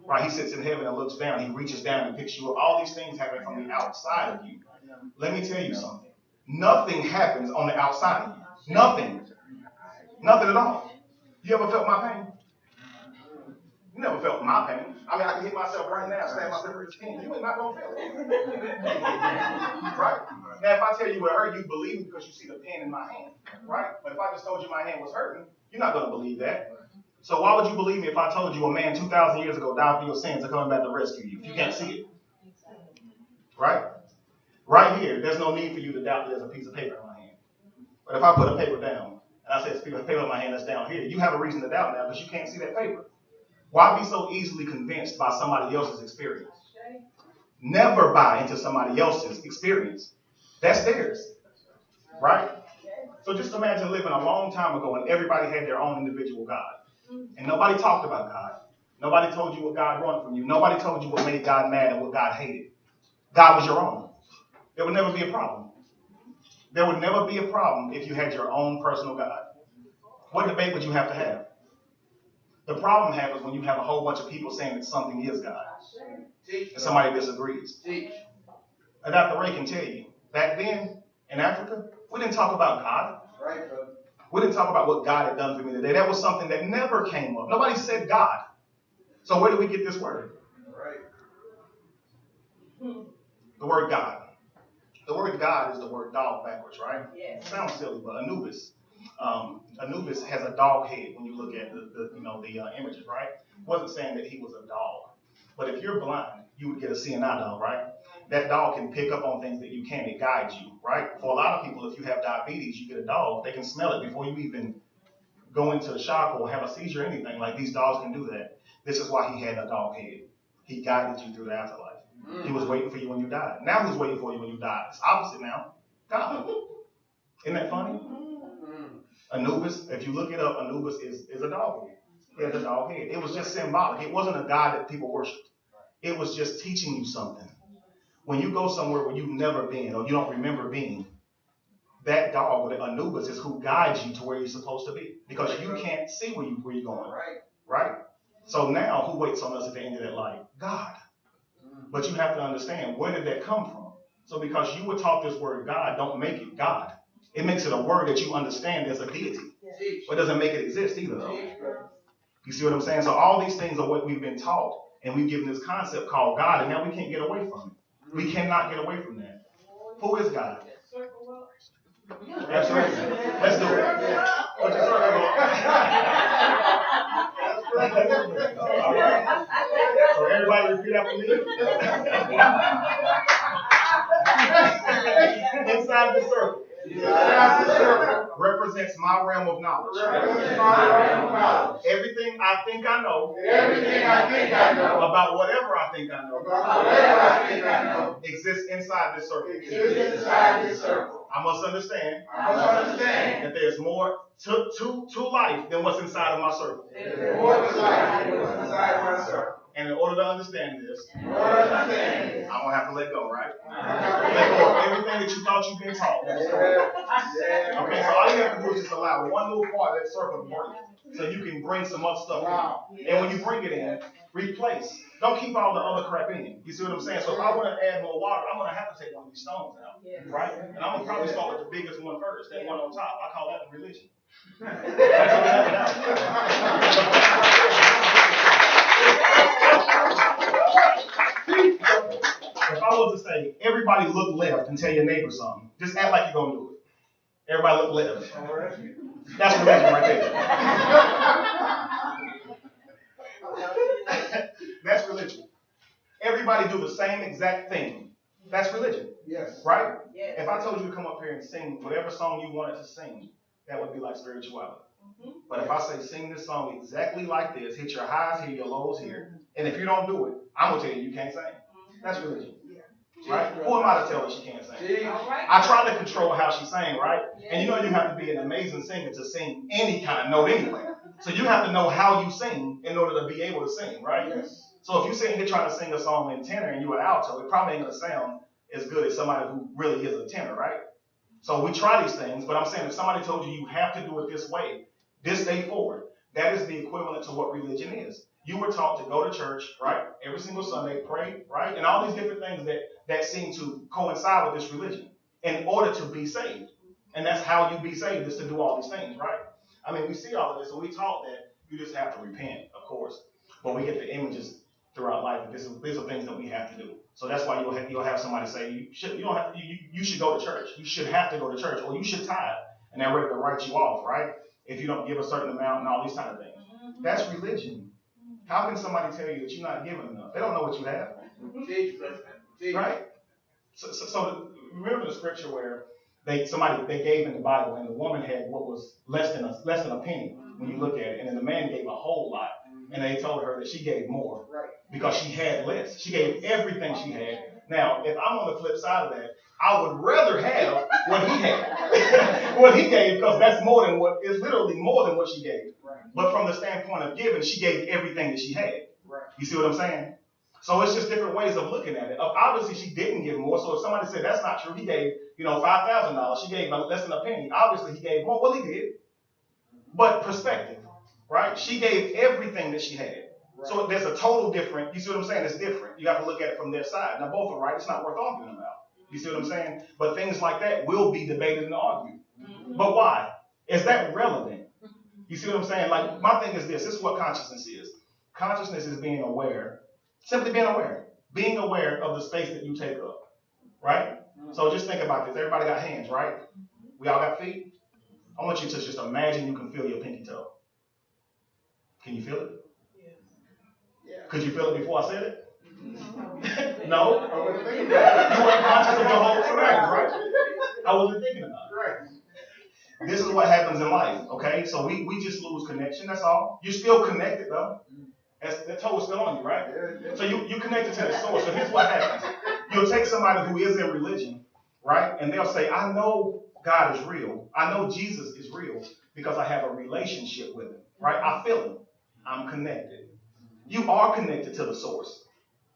Right? He sits in heaven and looks down. He reaches down and picks you up. All these things happen from the outside of you. Let me tell you something. Nothing happens on the outside of you. Nothing. Nothing at all. You ever felt my pain? You never felt my pain. I mean, I can hit myself right now, stab myself with a pin. You ain't not going to feel it. Right? Now, if I tell you it hurt, you believe it because you see the pain in my hand. Right? But if I just told you my hand was hurting, you're not going to believe that. So why would you believe me if I told you a man 2,000 years ago died for your sins and coming back to rescue you? If you can't see it. Right? Right here, there's no need for you to doubt there's a piece of paper in my hand. But if I put a paper down, and I say it's a piece of paper in my hand that's down here, you have a reason to doubt now because you can't see that paper. Why be so easily convinced by somebody else's experience? Never buy into somebody else's experience. That's theirs. Right? So just imagine living a long time ago and everybody had their own individual God. And nobody talked about God. Nobody told you what God wanted from you. Nobody told you what made God mad and what God hated. God was your own. There would never be a problem. There would never be a problem if you had your own personal God. What debate would you have to have? The problem happens when you have a whole bunch of people saying that something is God. And somebody disagrees. And Dr. Ray can tell you, back then in Africa, we didn't talk about God. We didn't talk about what God had done for me today. That was something that never came up. Nobody said God. So where do we get this word? The word God. The word God is the word dog backwards, right? Yes. It sounds silly, but Anubis. Anubis has a dog head when you look at the images, right? It wasn't saying that he was a dog. But if you're blind, you would get a seeing eye dog, right? That dog can pick up on things that you can't. It guides you, right? For a lot of people, if you have diabetes, you get a dog, they can smell it before you even go into shock or have a seizure or anything. Like, these dogs can do that. This is why he had a dog head. He guided you through the afterlife. He was waiting for you when you died. Now who's waiting for you when you die? It's opposite now. God. Isn't that funny? Anubis, if you look it up, Anubis is a dog head. He has a dog head. It was just symbolic. It wasn't a god that people worshiped. It was just teaching you something. When you go somewhere where you've never been or you don't remember being, that dog, or Anubis, is who guides you to where you're supposed to be. Because you can't see where you're going. Right? So now, who waits on us at the end of that life? God. But you have to understand, where did that come from? So because you were taught this word God, don't make it God. It makes it a word that you understand as a deity. But it doesn't make it exist either, though. You see what I'm saying? So all these things are what we've been taught. And we've given this concept called God, and now we can't get away from it. We cannot get away from that. Who is God? Absolutely. Let's do it. Put your circle on. All right. So everybody repeat after me. Inside the circle. Represent represents my realm of knowledge. Everything I think I know about whatever I think I know exists inside this circle. I must understand that there's more to life than what's inside of my circle. And in order to understand this, I'm going to have to let go, right? Let go of everything that you thought you've been taught. Okay, so all you have to do is just allow one little part of that circle to break, so you can bring some other stuff in. And when you bring it in, replace. Don't keep all the other crap in. You see what I'm saying? So if I want to add more water, I'm going to have to take one of these stones out, right? And I'm going to probably start with the biggest one first, that one on top. I call that religion. If I was to say, everybody look left and tell your neighbor something, just act like you're going to do it. Everybody look left. That's religion right there. That's religion. Everybody do the same exact thing. That's religion. Yes. Right? Yes. If I told you to come up here and sing whatever song you wanted to sing, that would be like spirituality. But if I say sing this song exactly like this, hit your highs here, your lows here, and if you don't do it, I'm going to tell you can't sing. That's religion. Right? Who am I to tell her she can't sing? I try to control how she sang, right? And you know you have to be an amazing singer to sing any kind of note anyway. So you have to know how you sing in order to be able to sing, right? Yes. So if you're sitting here trying to sing a song in tenor and you're an alto, it probably ain't going to sound as good as somebody who really is a tenor, right? So we try these things, but I'm saying if somebody told you you have to do it this way, this day forward, that is the equivalent to what religion is. You were taught to go to church, right? Every single Sunday, pray, right? And all these different things that seem to coincide with this religion in order to be saved. And that's how you be saved, is to do all these things, right? I mean, we see all of this, and we taught that you just have to repent, of course. But we get the images throughout life that these are things that we have to do. So that's why you'll have somebody say, you should go to church. You should have to go to church, or you should tithe. And they're ready to write you off, right? If you don't give a certain amount and all these kind of things. That's religion. How can somebody tell you that you're not giving enough? They don't know what you have. Right? So remember the scripture where they gave in the Bible, and the woman had what was less than a penny when you look at it, and then the man gave a whole lot, and they told her that she gave more because she had less. She gave everything she had. Now, if I'm on the flip side of that, I would rather have what he had, what he gave, because that's literally more than what she gave. But from the standpoint of giving, she gave everything that she had. You see what I'm saying? So it's just different ways of looking at it. Obviously, she didn't give more. So if somebody said that's not true, he gave, $5,000. She gave less than a penny. Obviously, he gave more. Well, he did. But perspective, right? She gave everything that she had. So there's a total different. You see what I'm saying? It's different. You have to look at it from their side. Now, both are right. It's not worth arguing about. You see what I'm saying? But things like that will be debated and argued. But why? Is that relevant? You see what I'm saying? Like, my thing is this. This is what consciousness is. Consciousness is being aware. Simply being aware. Being aware of the space that you take up. Right? So just think about this. Everybody got hands, right? We all got feet? I want you to just imagine you can feel your pinky toe. Can you feel it? Yeah. Could you feel it before I said it? No? You weren't conscious of your whole surroundings, right? I wasn't thinking about it. This is what happens in life, okay? So we just lose connection, that's all. You're still connected, though. That toe is still on you, right? So you connected to the source. So here's what happens. You'll take somebody who is in religion, right? And they'll say, I know God is real. I know Jesus is real because I have a relationship with him, right? I feel him. I'm connected. You are connected to the source.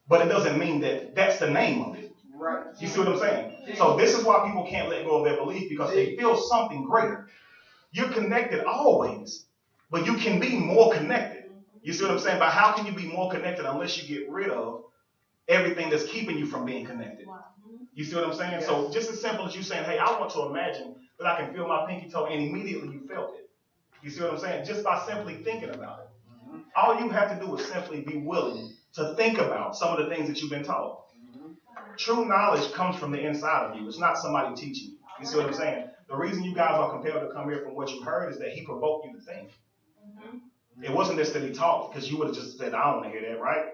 But it doesn't mean that that's the name of it. Right. You see what I'm saying? So this is why people can't let go of their belief, because they feel something greater. You're connected always, but you can be more connected. You see what I'm saying? But how can you be more connected unless you get rid of everything that's keeping you from being connected? You see what I'm saying? Yes. So just as simple as you saying, hey, I want to imagine that I can feel my pinky toe, and immediately you felt it. You see what I'm saying? Just by simply thinking about it. All you have to do is simply be willing to think about some of the things that you've been taught. True knowledge comes from the inside of you. It's not somebody teaching you. You see what I'm saying? The reason you guys are compelled to come here from what you heard is that he provoked you to think. It wasn't just that he talked, because you would have just said, I don't want to hear that, right?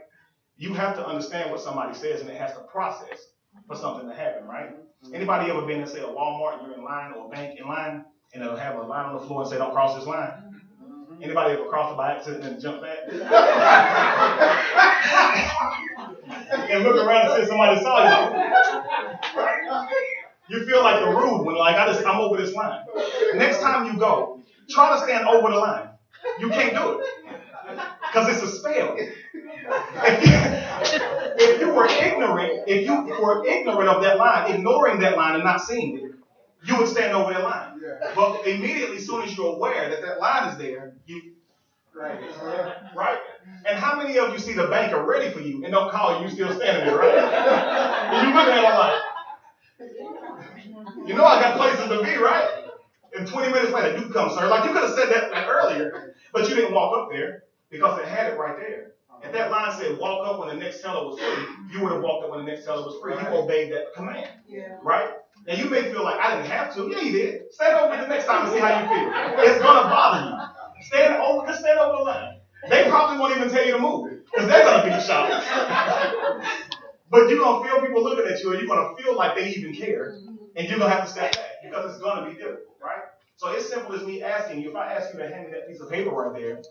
You have to understand what somebody says, and it has to process for something to happen, right? Anybody ever been in, say, a Walmart, and you're in line, or a bank in line, and it'll have a line on the floor and say, don't cross this line. Anybody ever crossed it by accident and jump back? And look around and say somebody saw you. You feel like the rude one, like I'm over this line. Next time you go, try to stand over the line. You can't do it. Because it's a spell. If you were ignorant of that line, ignoring that line and not seeing it, you would stand over that line. But immediately, as soon as you're aware that that line is there, right? And how many of you see the banker ready for you and don't call you still standing there, right? And you looking at him like, you know I got places to be, right? And 20 minutes later, you come, sir. Like you could have said that like earlier, but you didn't walk up there because it had it right there. If that line said walk up when the next teller was free, you would have walked up when the next teller was free. You obeyed that command, right? And you may feel like I didn't have to. Yeah, you did. Stand over the next time and see how you feel. It's gonna bother you. Just stand over the line. They probably won't even tell you to move because they're gonna be shocked. But you're gonna feel people looking at you, and you're gonna feel like they even care, and you're gonna have to step back because it's gonna be difficult, right? So it's simple as me asking you. If I ask you to hand me that piece of paper right there,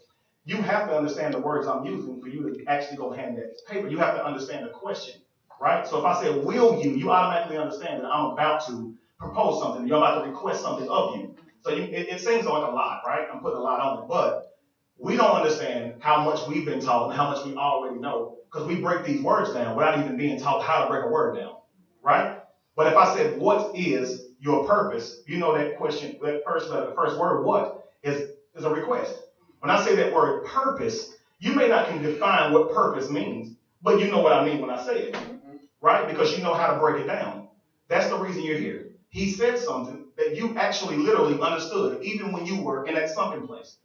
you have to understand the words I'm using for you to actually go hand that paper. You have to understand the question, right? So if I say, will you, you automatically understand that I'm about to propose something. You're about to request something of you. So it seems like a lot, right? I'm putting a lot on it. But we don't understand how much we've been taught and how much we already know because we break these words down without even being taught how to break a word down, right? But if I said, what is your purpose? You know that question, that first word, what, is a request. When I say that word purpose, you may not can define what purpose means, but you know what I mean when I say it, right? Because you know how to break it down. That's the reason you're here. He said something that you actually literally understood, even when you were in that sunken place.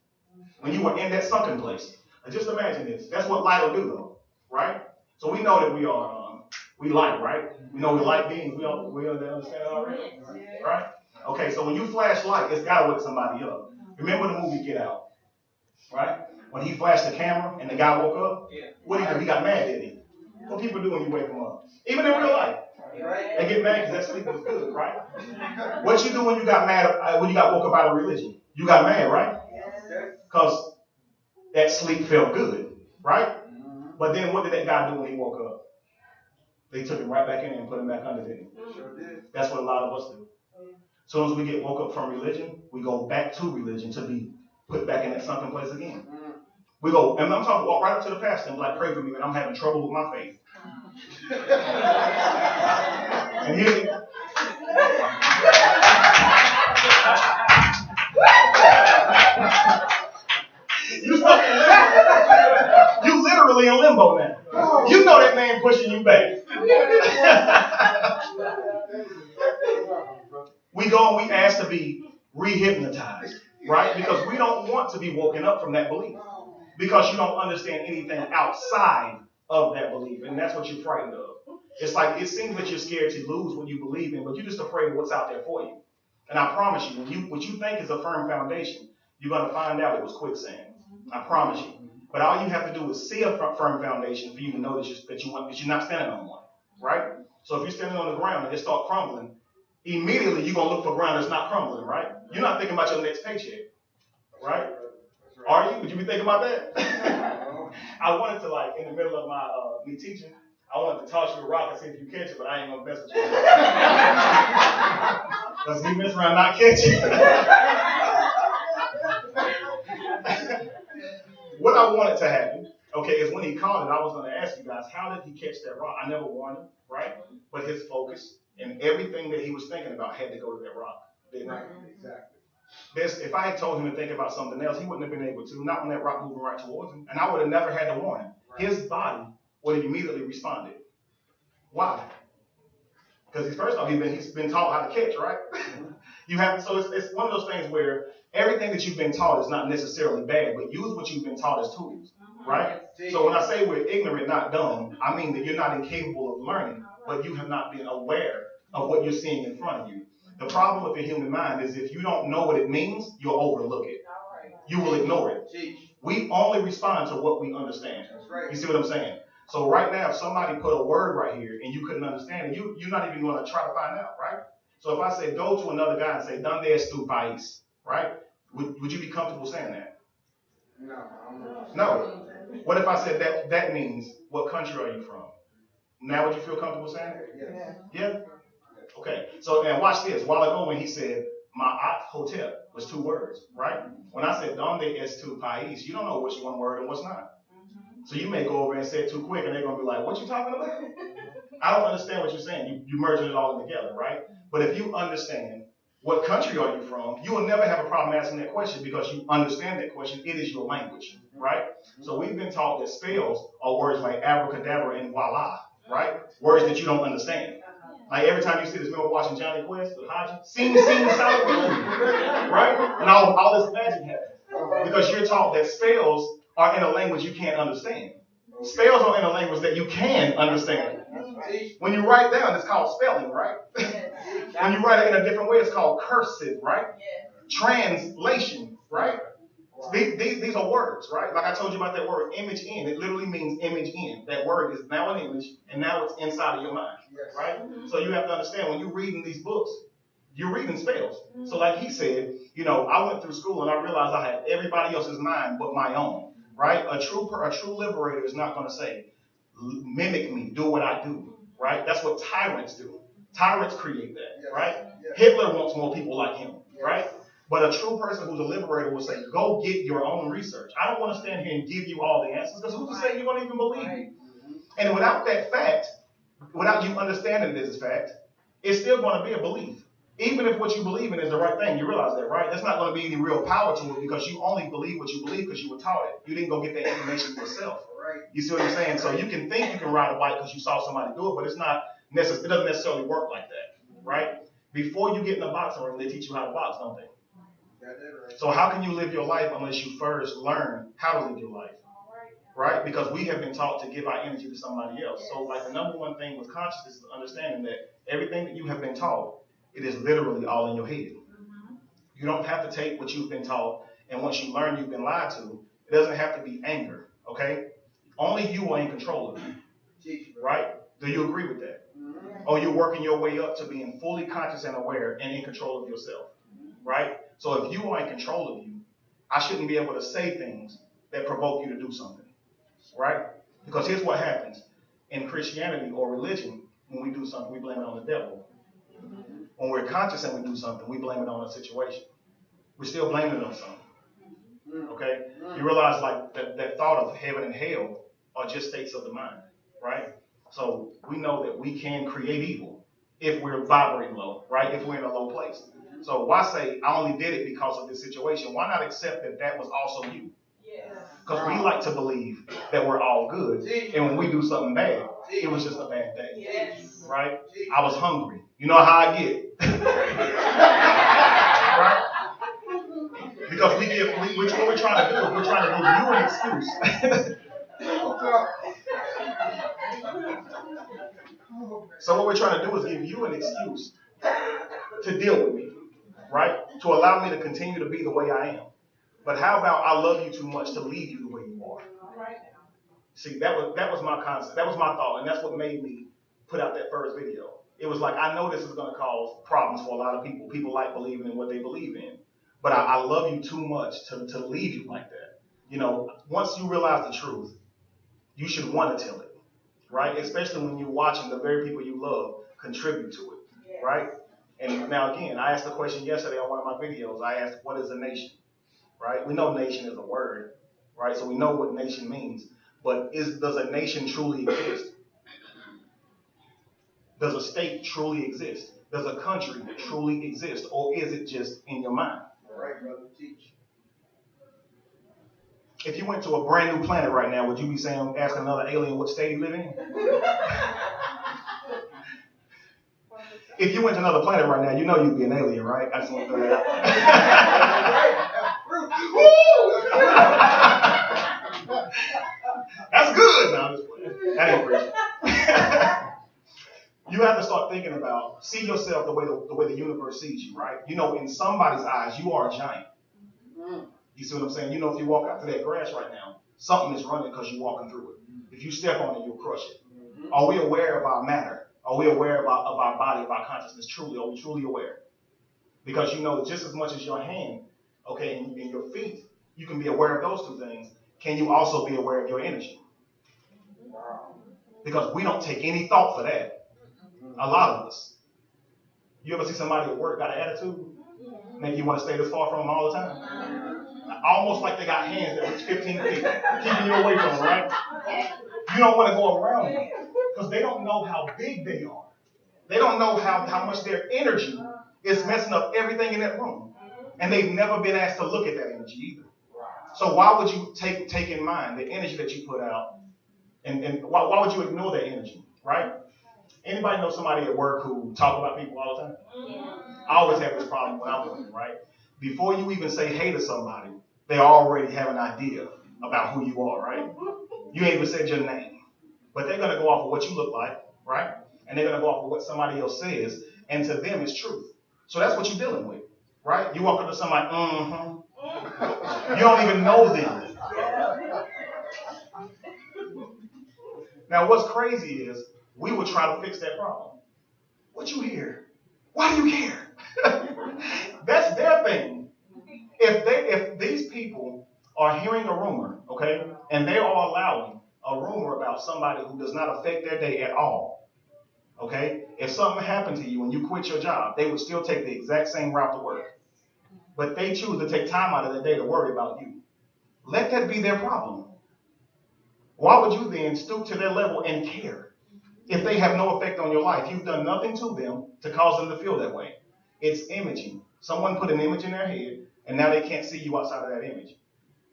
When you were in that sunken place. Now just imagine this. That's what light will do, though, right? So we know that we are, we light, right? We know we're light beings. We understand that already, right? Okay, so when you flash light, it's got to wake somebody up. Remember the movie Get Out, right? When he flashed the camera and the guy woke up, what did he do? He got mad, didn't he? What people do when you wake them up? Even in real life. They get mad because that sleep was good, right? What you do when you got mad, when you got woke up out of religion? You got mad, right? Because that sleep felt good, right? But then what did that guy do when he woke up? They took him right back in and put him back under him. That's what a lot of us do. As soon as we get woke up from religion, we go back to religion to be put back in that sunken place again. We go, and I'm talking, walk right up to the pastor and be like, pray for me, man. I'm having trouble with my faith. And you stuck in limbo. You literally in limbo now. You know that man pushing you back. We go and we ask to be rehypnotized, right? Because we don't want to be woken up from that belief. Because you don't understand anything outside of that belief. And that's what you're frightened of. It's like it seems that you're scared to lose what you believe in, but you're just afraid of what's out there for you. And I promise you, what you think is a firm foundation, you're going to find out it was quicksand. I promise you. But all you have to do is see a firm foundation for you to know that you're not standing on one, right? So if you're standing on the ground and it starts crumbling, immediately you're going to look for ground that's not crumbling, right? You're not thinking about your next paycheck, right? Are you? Would you be thinking about that? I wanted to, like, in the middle of my me teaching, I wanted to toss you a rock and see if you catch it, but I ain't going to mess with you. Because you mess around not catching. What I wanted to happen, okay, is when he caught it, I was going to ask you guys, how did he catch that rock? I never warned him, right? But his focus and everything that he was thinking about had to go to that rock. Didn't it? Exactly. If I had told him to think about something else, he wouldn't have been able to, not when that rock moving right towards him. And I would have never had to warn him. His body would have immediately responded. Why? Because he's been taught how to catch, right? So it's one of those things where everything that you've been taught is not necessarily bad, but use what you've been taught as tools, right? So when I say we're ignorant, not dumb, I mean that you're not incapable of learning, but you have not been aware of what you're seeing in front of you. The problem with the human mind is if you don't know what it means, you'll overlook it. You will ignore it. We only respond to what we understand. You see what I'm saying? So right now, if somebody put a word right here and you couldn't understand it, you're not even going to try to find out, right? So if I say go to another guy and say, "Donde es tu país?" right? Would you be comfortable saying that? No, I don't know. No. What if I said that means what country are you from? Now would you feel comfortable saying it? Yes. Yeah? Okay. So now watch this. A while ago when he said Ma'at Hotep was 2 words, right? When I said Donde es tu país, you don't know which one word and what's not. So you may go over and say it too quick and they're gonna be like, what you talking about? I don't understand what you're saying. You merging it all together, right? But if you understand what country are you from, you will never have a problem asking that question because you understand that question. It is your language, right? So we've been taught that spells are words like abracadabra and voila, right? Words that you don't understand. Like every time you see this, remember watching Johnny Quest with Haji? Sing, solid boom, right? And all this magic happens because you're taught that spells are in a language you can't understand. Spells are in a language that you can understand. When you write down, it's called spelling, right? When you write it in a different way, it's called cursive, right? Translation, right? These are words, right? Like I told you about that word image in. It literally means image in. That word is now an image, and now it's inside of your mind, right? So you have to understand when you're reading these books, you're reading spells. So like he said, I went through school and I realized I had everybody else's mind but my own, right? A true liberator is not going to say, mimic me, do what I do, right? That's what tyrants do. Tyrants create that, right? Hitler wants more people like him, right? But a true person who's a liberator will say, go get your own research. I don't want to stand here and give you all the answers because who's to say you're going to even believe me? And without that fact, without you understanding this fact, it's still going to be a belief. Even if what you believe in is the right thing, you realize that, right? There's not going to be any real power to it because you only believe what you believe because you were taught it. You didn't go get that information yourself. You see what I'm saying? So you can think you can ride a bike because you saw somebody do it, but it doesn't necessarily work like that, right? Before you get in the boxing ring, they teach you how to box, don't they? So how can you live your life unless you first learn how to live your life? Right? Because we have been taught to give our energy to somebody else. So like the number one thing with consciousness is understanding that everything that you have been taught, it is literally all in your head. You don't have to take what you've been taught, and once you learn you've been lied to, it doesn't have to be anger, okay? Only you are in control of it, right? Do you agree with that? Or you're working your way up to being fully conscious and aware and in control of yourself, right? So if you are in control of you, I shouldn't be able to say things that provoke you to do something, right? Because here's what happens. In Christianity or religion, when we do something, we blame it on the devil. When we're conscious and we do something, we blame it on a situation. We're still blaming it on something, okay? You realize like that thought of heaven and hell are just states of the mind, right? So we know that we can create evil if we're vibrating low, right? If we're in a low place. So why say, I only did it because of this situation? Why not accept that that was also you? Because we like to believe that we're all good. And when we do something bad, it was just a bad day, right? I was hungry. You know how I get. Right? Because which what we're trying to do is we're trying to give you an excuse. So what we're trying to do is give you an excuse to deal with me, right? To allow me to continue to be the way I am. But how about I love you too much to leave you the way you are? See, that was my concept. That was my thought, and that's what made me put out that first video. It was like, I know this is going to cause problems for a lot of people. People like believing in what they believe in. But I love you too much to leave you like that. Once you realize the truth, you should want to tell it, right? Especially when you're watching the very people you love contribute to it, right? And now again, I asked the question yesterday on one of my videos. I asked, what is a nation, right? We know nation is a word, right? So we know what nation means. But does a nation truly exist? Does a state truly exist? Does a country truly exist? Or is it just in your mind? All right, brother, teach. If you went to a brand new planet right now, would you be asking another alien what state he live in? If you went to another planet right now, you know you'd be an alien, right? I just want to throw that out. That's good. No, I'm just playing. That ain't rich. You have to start thinking about, see yourself the way the universe sees you, right? In somebody's eyes, you are a giant. You see what I'm saying? If you walk out to that grass right now, something is running because you're walking through it. If you step on it, you'll crush it. Are we aware of our matter? Are we aware of our body, of our consciousness truly? Are we truly aware? Because just as much as your hand Okay, and your feet, you can be aware of those two things. Can you also be aware of your energy? Because we don't take any thought for that. A lot of us. You ever see somebody at work got an attitude? Make you want to stay this far from them all the time? Almost like they got hands that reach 15 feet, keeping you away from them, right? You don't want to go around them because they don't know how big they are. They don't know how much their energy is messing up everything in that room. And they've never been asked to look at that energy either. So why would you take in mind the energy that you put out? And why would you ignore that energy, right? Anybody know somebody at work who talk about people all the time? I always have this problem when I'm working, right? Before you even say hey to somebody, they already have an idea about who you are, right? You ain't even said your name. But they're going to go off of what you look like, right? And they're going to go off of what somebody else says. And to them, it's truth. So that's what you're dealing with, right? You walk up to somebody, You don't even know them. Now, what's crazy is we would try to fix that problem. What you hear? Why do you care? That's their thing. If these people are hearing a rumor, okay, and they are allowing a rumor about somebody who does not affect their day at all, okay, if something happened to you and you quit your job, they would still take the exact same route to work. But they choose to take time out of their day to worry about you. Let that be their problem. Why would you then stoop to their level and care if they have no effect on your life? You've done nothing to them to cause them to feel that way. It's imaging. Someone put an image in their head, and now they can't see you outside of that image.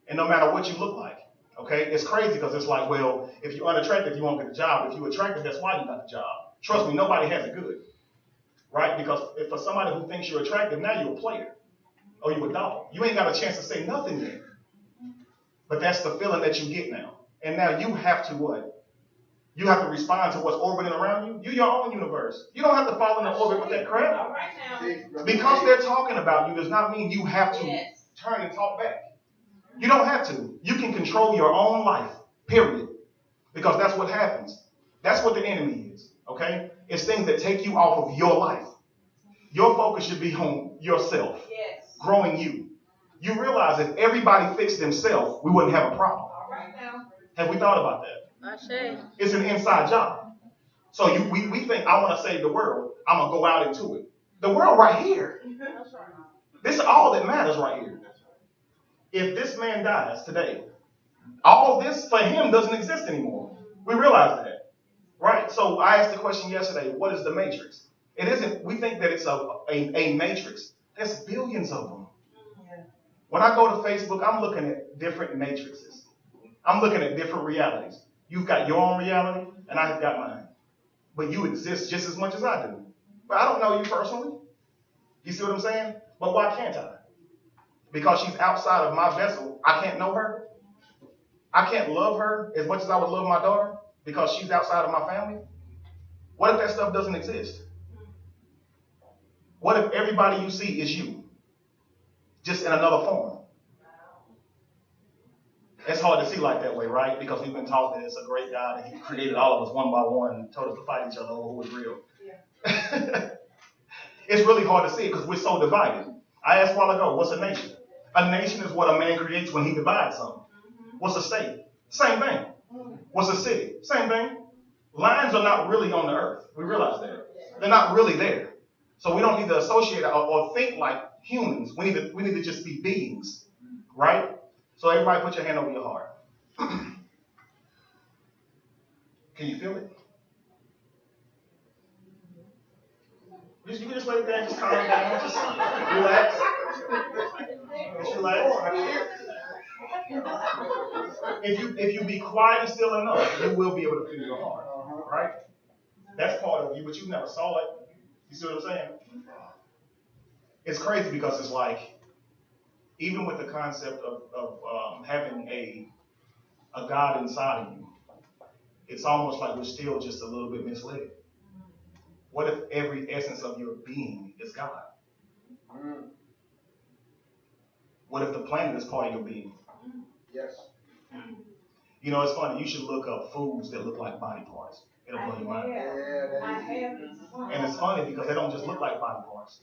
And no matter what you look like, okay? It's crazy because it's like, well, if you're unattractive, you won't get the job. If you're attractive, that's why you got the job. Trust me, nobody has it good, right? Because if for somebody who thinks you're attractive, now you're a player or you're a dog. You ain't got a chance to say nothing yet. But that's the feeling that you get now. And now you have to what? You have to respond to what's orbiting around you. You're your own universe. You don't have to fall in the orbit with that crap. Because they're talking about you does not mean you have to turn and talk back. You don't have to. You can control your own life, period. Because that's what happens. That's what the enemy is, okay? It's things that take you off of your life. Your focus should be on yourself, growing you. You realize if everybody fixed themselves, we wouldn't have a problem. Have we thought about that? It's an inside job. So we think, I want to save the world. I'm going to go out into it. The world right here. This is all that matters right here. If this man dies today, all this for him doesn't exist anymore. We realize that, right? So I asked the question yesterday, what is the matrix? It isn't, we think that it's a matrix. There's billions of them. When I go to Facebook, I'm looking at different matrices. I'm looking at different realities. You've got your own reality, and I've got mine. But you exist just as much as I do. But I don't know you personally. You see what I'm saying? But why can't I? Because she's outside of my vessel. I can't know her. I can't love her as much as I would love my daughter because she's outside of my family. What if that stuff doesn't exist? What if everybody you see is you? Just in another form. It's hard to see like that way, right? Because we've been taught that it's a great God and He created all of us one by one and told us to fight each other over who was real. Yeah. It's really hard to see it because we're so divided. I asked a while ago, what's a nation? A nation is what a man creates when he divides something. What's a state? Same thing. What's a city? Same thing. Lines are not really on the earth. We realize that. They're not really there. So we don't need to associate or think like humans. We need to just be beings. Right? So everybody put your hand over your heart. Can you feel it? You can just lay it down, just calm down, just relax. Just relax. If you be quiet and still enough, you will be able to feel your heart. Right? That's part of you, but you never saw it. You see what I'm saying? It's crazy because it's like, even with the concept of having a God inside of you, it's almost like we're still just a little bit misled. What if every essence of your being is God? What if the planet is part of your being? Yes. You know, it's funny. You should look up foods that look like body parts. It'll blow your mind. And it's funny because they don't just look like body parts.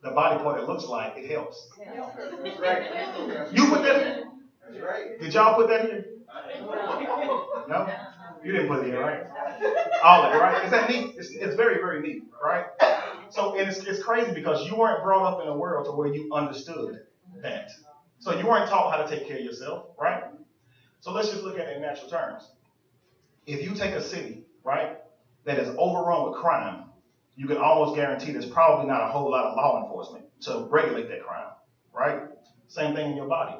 the body part that looks like, it helps. That's right. You put that in? That's right. Did y'all put that here? No? You didn't put it here, right? All of it, right? Is that neat? It's very, very neat, right? So and it's crazy because you weren't brought up in a world to where you understood that. So you weren't taught how to take care of yourself, right? So let's just look at it in natural terms. If you take a city, right, that is overrun with crime, you can almost guarantee there's probably not a whole lot of law enforcement to regulate that crime, right? Same thing in your body.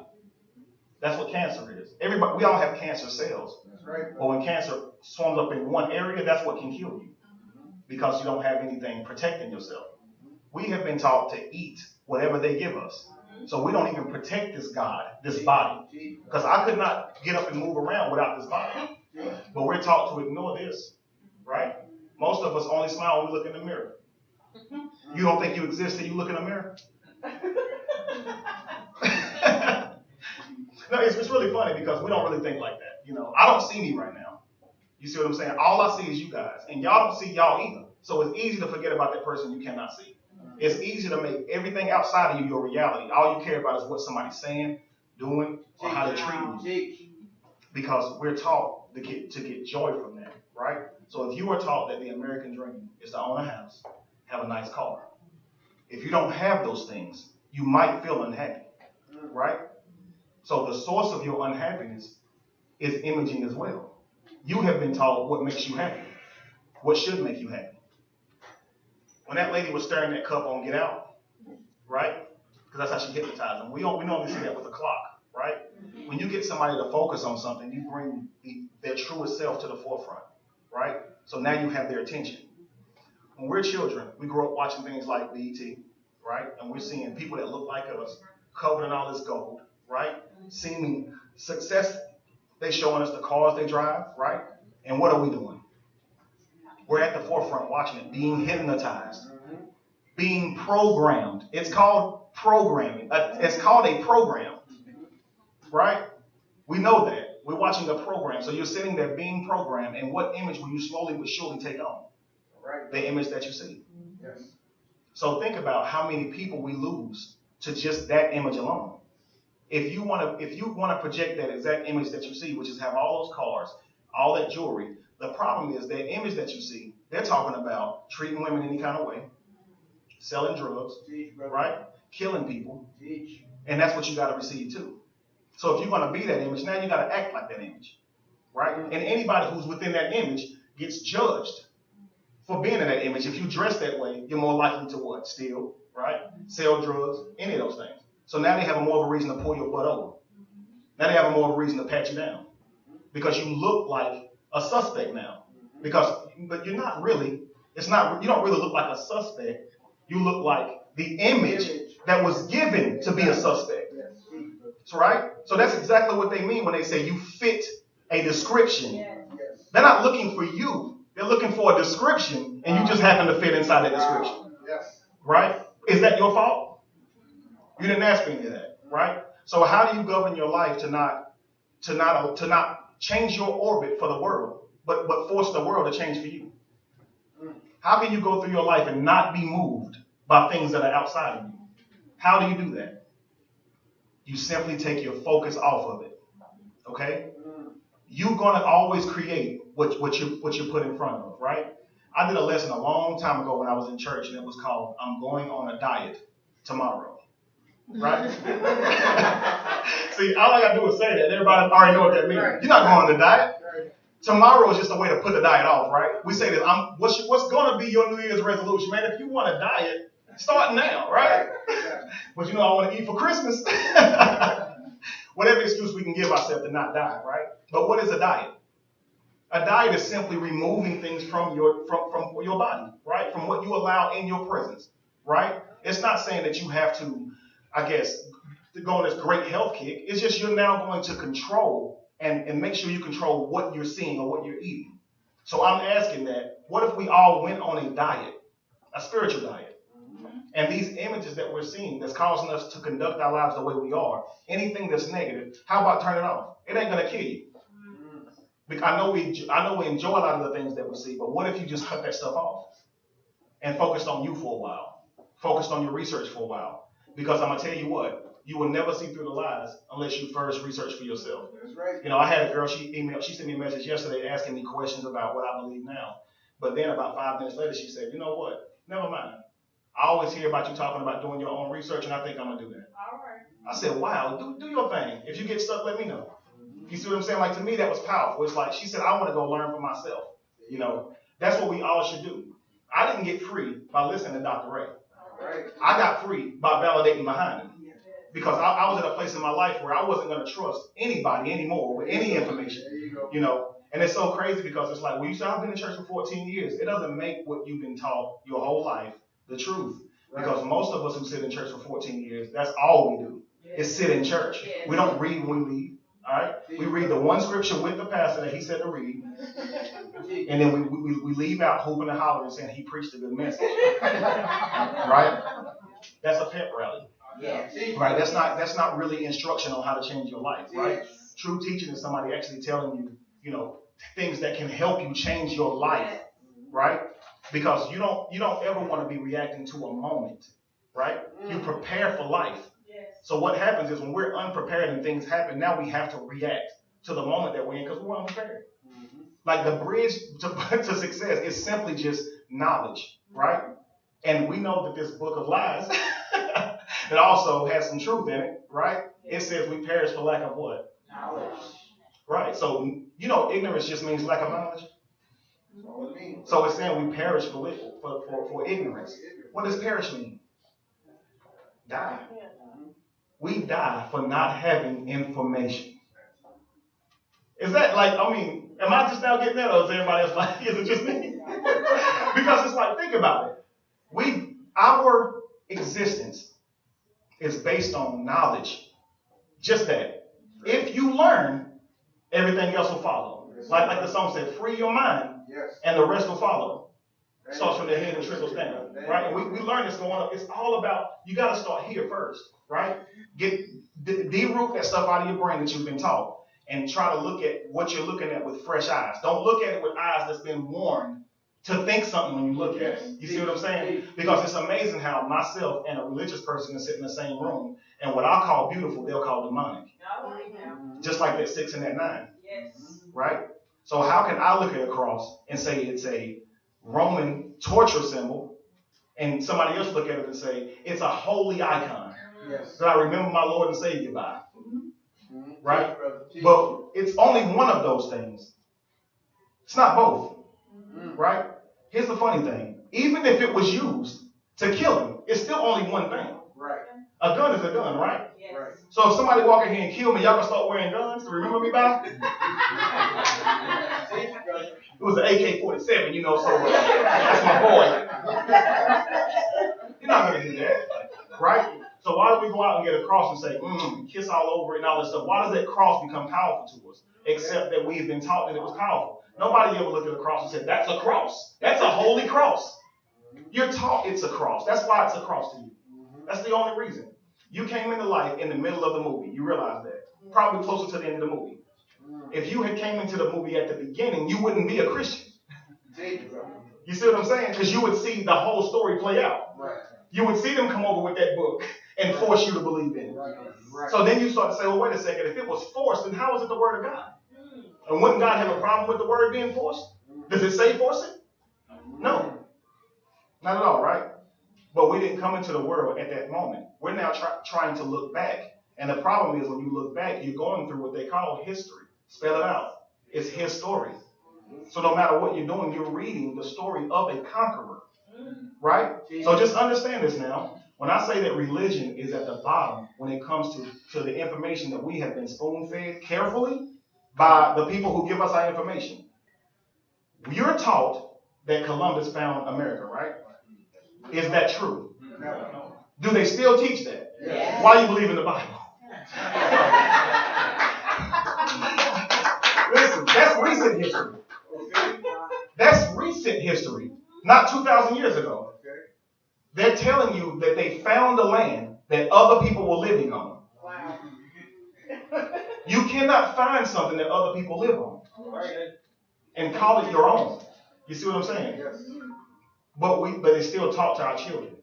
That's what cancer is. Everybody, we all have cancer cells. That's right. But when cancer swarms up in one area, that's what can kill you because you don't have anything protecting yourself. We have been taught to eat whatever they give us. So we don't even protect this body. Because I could not get up and move around without this body. But we're taught to ignore this, right? Most of us only smile when we look in the mirror. You don't think you exist till you look in the mirror? No, it's really funny because we don't really think like that. You know, I don't see me right now. You see what I'm saying? All I see is you guys. And y'all don't see y'all either. So it's easy to forget about that person you cannot see. It's easy to make everything outside of you your reality. All you care about is what somebody's saying, doing, or how they're treating you. Because we're taught to get joy from that, right? So if you are taught that the American dream is to own a house, have a nice car. If you don't have those things, you might feel unhappy, right? So the source of your unhappiness is imaging as well. You have been taught what makes you happy, what should make you happy. When that lady was stirring that cup on Get Out, right? Because that's how she hypnotized them. We normally see that with a clock, right? When you get somebody to focus on something, you bring their truest self to the forefront, right? So now you have their attention. When we're children, we grow up watching things like BET, right? And we're seeing people that look like us covered in all this gold, right? Seeming success. They showing us the cars they drive, right? And what are we doing? We're at the forefront watching it, being hypnotized, being programmed. It's called programming. It's called a program, right? We know that. We're watching a program. So you're sitting there being programmed, and what image will you slowly but surely take on? The image that you see. Yes. So think about how many people we lose to just that image alone. If you want to project that exact image that you see, which is have all those cars, all that jewelry, the problem is that image that you see, they're talking about treating women any kind of way, selling drugs, right? Killing people. And that's what you got to receive too. So if you're going to be that image, now you got to act like that image, right? And anybody who's within that image gets judged for being in that image. If you dress that way, you're more likely to what? Steal, right? Sell drugs, any of those things. So now they have more of a reason to pull your butt over. Now they have more of a reason to pat you down. Because you look like a suspect now. But you're not really, you don't really look like a suspect. You look like the image that was given to be a suspect. That's right? So that's exactly what they mean when they say you fit a description. They're not looking for you. They're looking for a description, and you just happen to fit inside that description. Right? Is that your fault? You didn't ask me any of that, right? So how do you govern your life to not change your orbit for the world, but force the world to change for you? How can you go through your life and not be moved by things that are outside of you? How do you do that? You simply take your focus off of it. Okay? You're gonna always create what you put in front of, right? I did a lesson a long time ago when I was in church, and it was called "I'm going on a diet tomorrow." Right? See, all I gotta do is say that. Everybody already know what that means. You're not going on a diet. Tomorrow is just a way to put the diet off, right? We say this. What's going to be your New Year's resolution, man? If you want a diet, start now, right? But I want to eat for Christmas. Whatever excuse we can give ourselves to not die, right? But what is a diet? A diet is simply removing things from your body, right? From what you allow in your presence, right? It's not saying that you have to, to go on this great health kick. It's just you're now going to control and make sure you control what you're seeing or what you're eating. So I'm asking that, what if we all went on a diet, a spiritual diet? And these images that we're seeing that's causing us to conduct our lives the way we are, anything that's negative, how about turn it off? It ain't going to kill you. Because I know we enjoy a lot of the things that we see, but what if you just cut that stuff off and focused on you for a while? focused on your research for a while. Because I'm going to tell you what, you will never see through the lies unless you first research for yourself. That's right. I had a girl, she sent me a message yesterday asking me questions about what I believe now. But then about 5 minutes later, she said, you know what, never mind. I always hear about you talking about doing your own research, and I think I'm going to do that. All right. I said, wow, do your thing. If you get stuck, let me know. You see what I'm saying? Like, to me, that was powerful. It's like, she said, I want to go learn for myself. That's what we all should do. I didn't get free by listening to Dr. Ray. Right. I got free by validating behind him. Because I was at a place in my life where I wasn't going to trust anybody anymore with any information. And it's so crazy because it's like, well, you said I've been in church for 14 years. It doesn't make what you've been taught your whole life the truth. Because most of us who sit in church for 14 years, that's all we do, is sit in church. We don't read when we leave. All right? We read the one scripture with the pastor that he said to read. And then we leave out hooping and hollering saying he preached a good message. Right? That's a pep rally. Right? That's not really instruction on how to change your life. Right? True teaching is somebody actually telling you, things that can help you change your life. Right? Because you don't ever want to be reacting to a moment. Right? You prepare for life. So what happens is when we're unprepared and things happen, now we have to react to the moment that we're in because we're unprepared. Like the bridge to success is simply just knowledge, right? And we know that this book of lies that also has some truth in it, right? It says we perish for lack of what? Knowledge. Right. So, ignorance just means lack of knowledge. That's all it means. So it's saying we perish for ignorance. What does perish mean? Die. We die for not having information. Is that am I just now getting that, or is everybody else like, is it just me? Because it's like, think about it. Our existence is based on knowledge. Just that. If you learn, everything else will follow. Like the song said, free your mind, and the rest will follow. Starts from the head and trickles down. Right? And we learn this going up. It's all about, you got to start here first. Right? De-root that stuff out of your brain that you've been taught. And try to look at what you're looking at with fresh eyes. Don't look at it with eyes that's been worn to think something when you look at it. You see what I'm saying? Because it's amazing how myself and a religious person can sit in the same room, and what I call beautiful, they'll call demonic. Just like that 6 and that 9. Yes. Right? So how can I look at a cross and say it's a Roman torture symbol, and somebody else look at it and say it's a holy icon that I remember my Lord and Savior by? Right? But it's only one of those things. It's not both. Right? Here's the funny thing. Even if it was used to kill him, it's still only one thing. Right. A gun is a gun, right? Yes. Right. So if somebody walk in here and kill me, y'all gonna start wearing guns to remember me by? It was an AK-47, so that's my boy. You're not gonna do that. Right? So why do we go out and get a cross and say, kiss all over it and all that stuff? Why does that cross become powerful to us? Except that we've been taught that it was powerful. Nobody ever looked at a cross and said, that's a cross. That's a holy cross. You're taught it's a cross. That's why it's a cross to you. That's the only reason. You came into life in the middle of the movie. You realize that. Probably closer to the end of the movie. If you had came into the movie at the beginning, you wouldn't be a Christian. You see what I'm saying? Because you would see the whole story play out. You would see them come over with that book and force you to believe in it. So then you start to say, well, wait a second. If it was forced, then how is it the word of God? And wouldn't God have a problem with the word being forced? Does it say force it? No. Not at all, right? But we didn't come into the world at that moment. We're now trying to look back. And the problem is when you look back, you're going through what they call history. Spell it out. It's his story. So no matter what you're doing, you're reading the story of a conqueror. Right? So just understand this now. When I say that religion is at the bottom when it comes to the information that we have been spoon-fed carefully by the people who give us our information. You're taught that Columbus found America, right? Is that true? No. Do they still teach that? Yes. Why do you believe in the Bible? Listen, that's recent history. That's recent history, not 2,000 years ago. They're telling you that they found a land that other people were living on. Wow. You cannot find something that other people live on and call it your own. You see what I'm saying? Yes. But it's still taught to our children.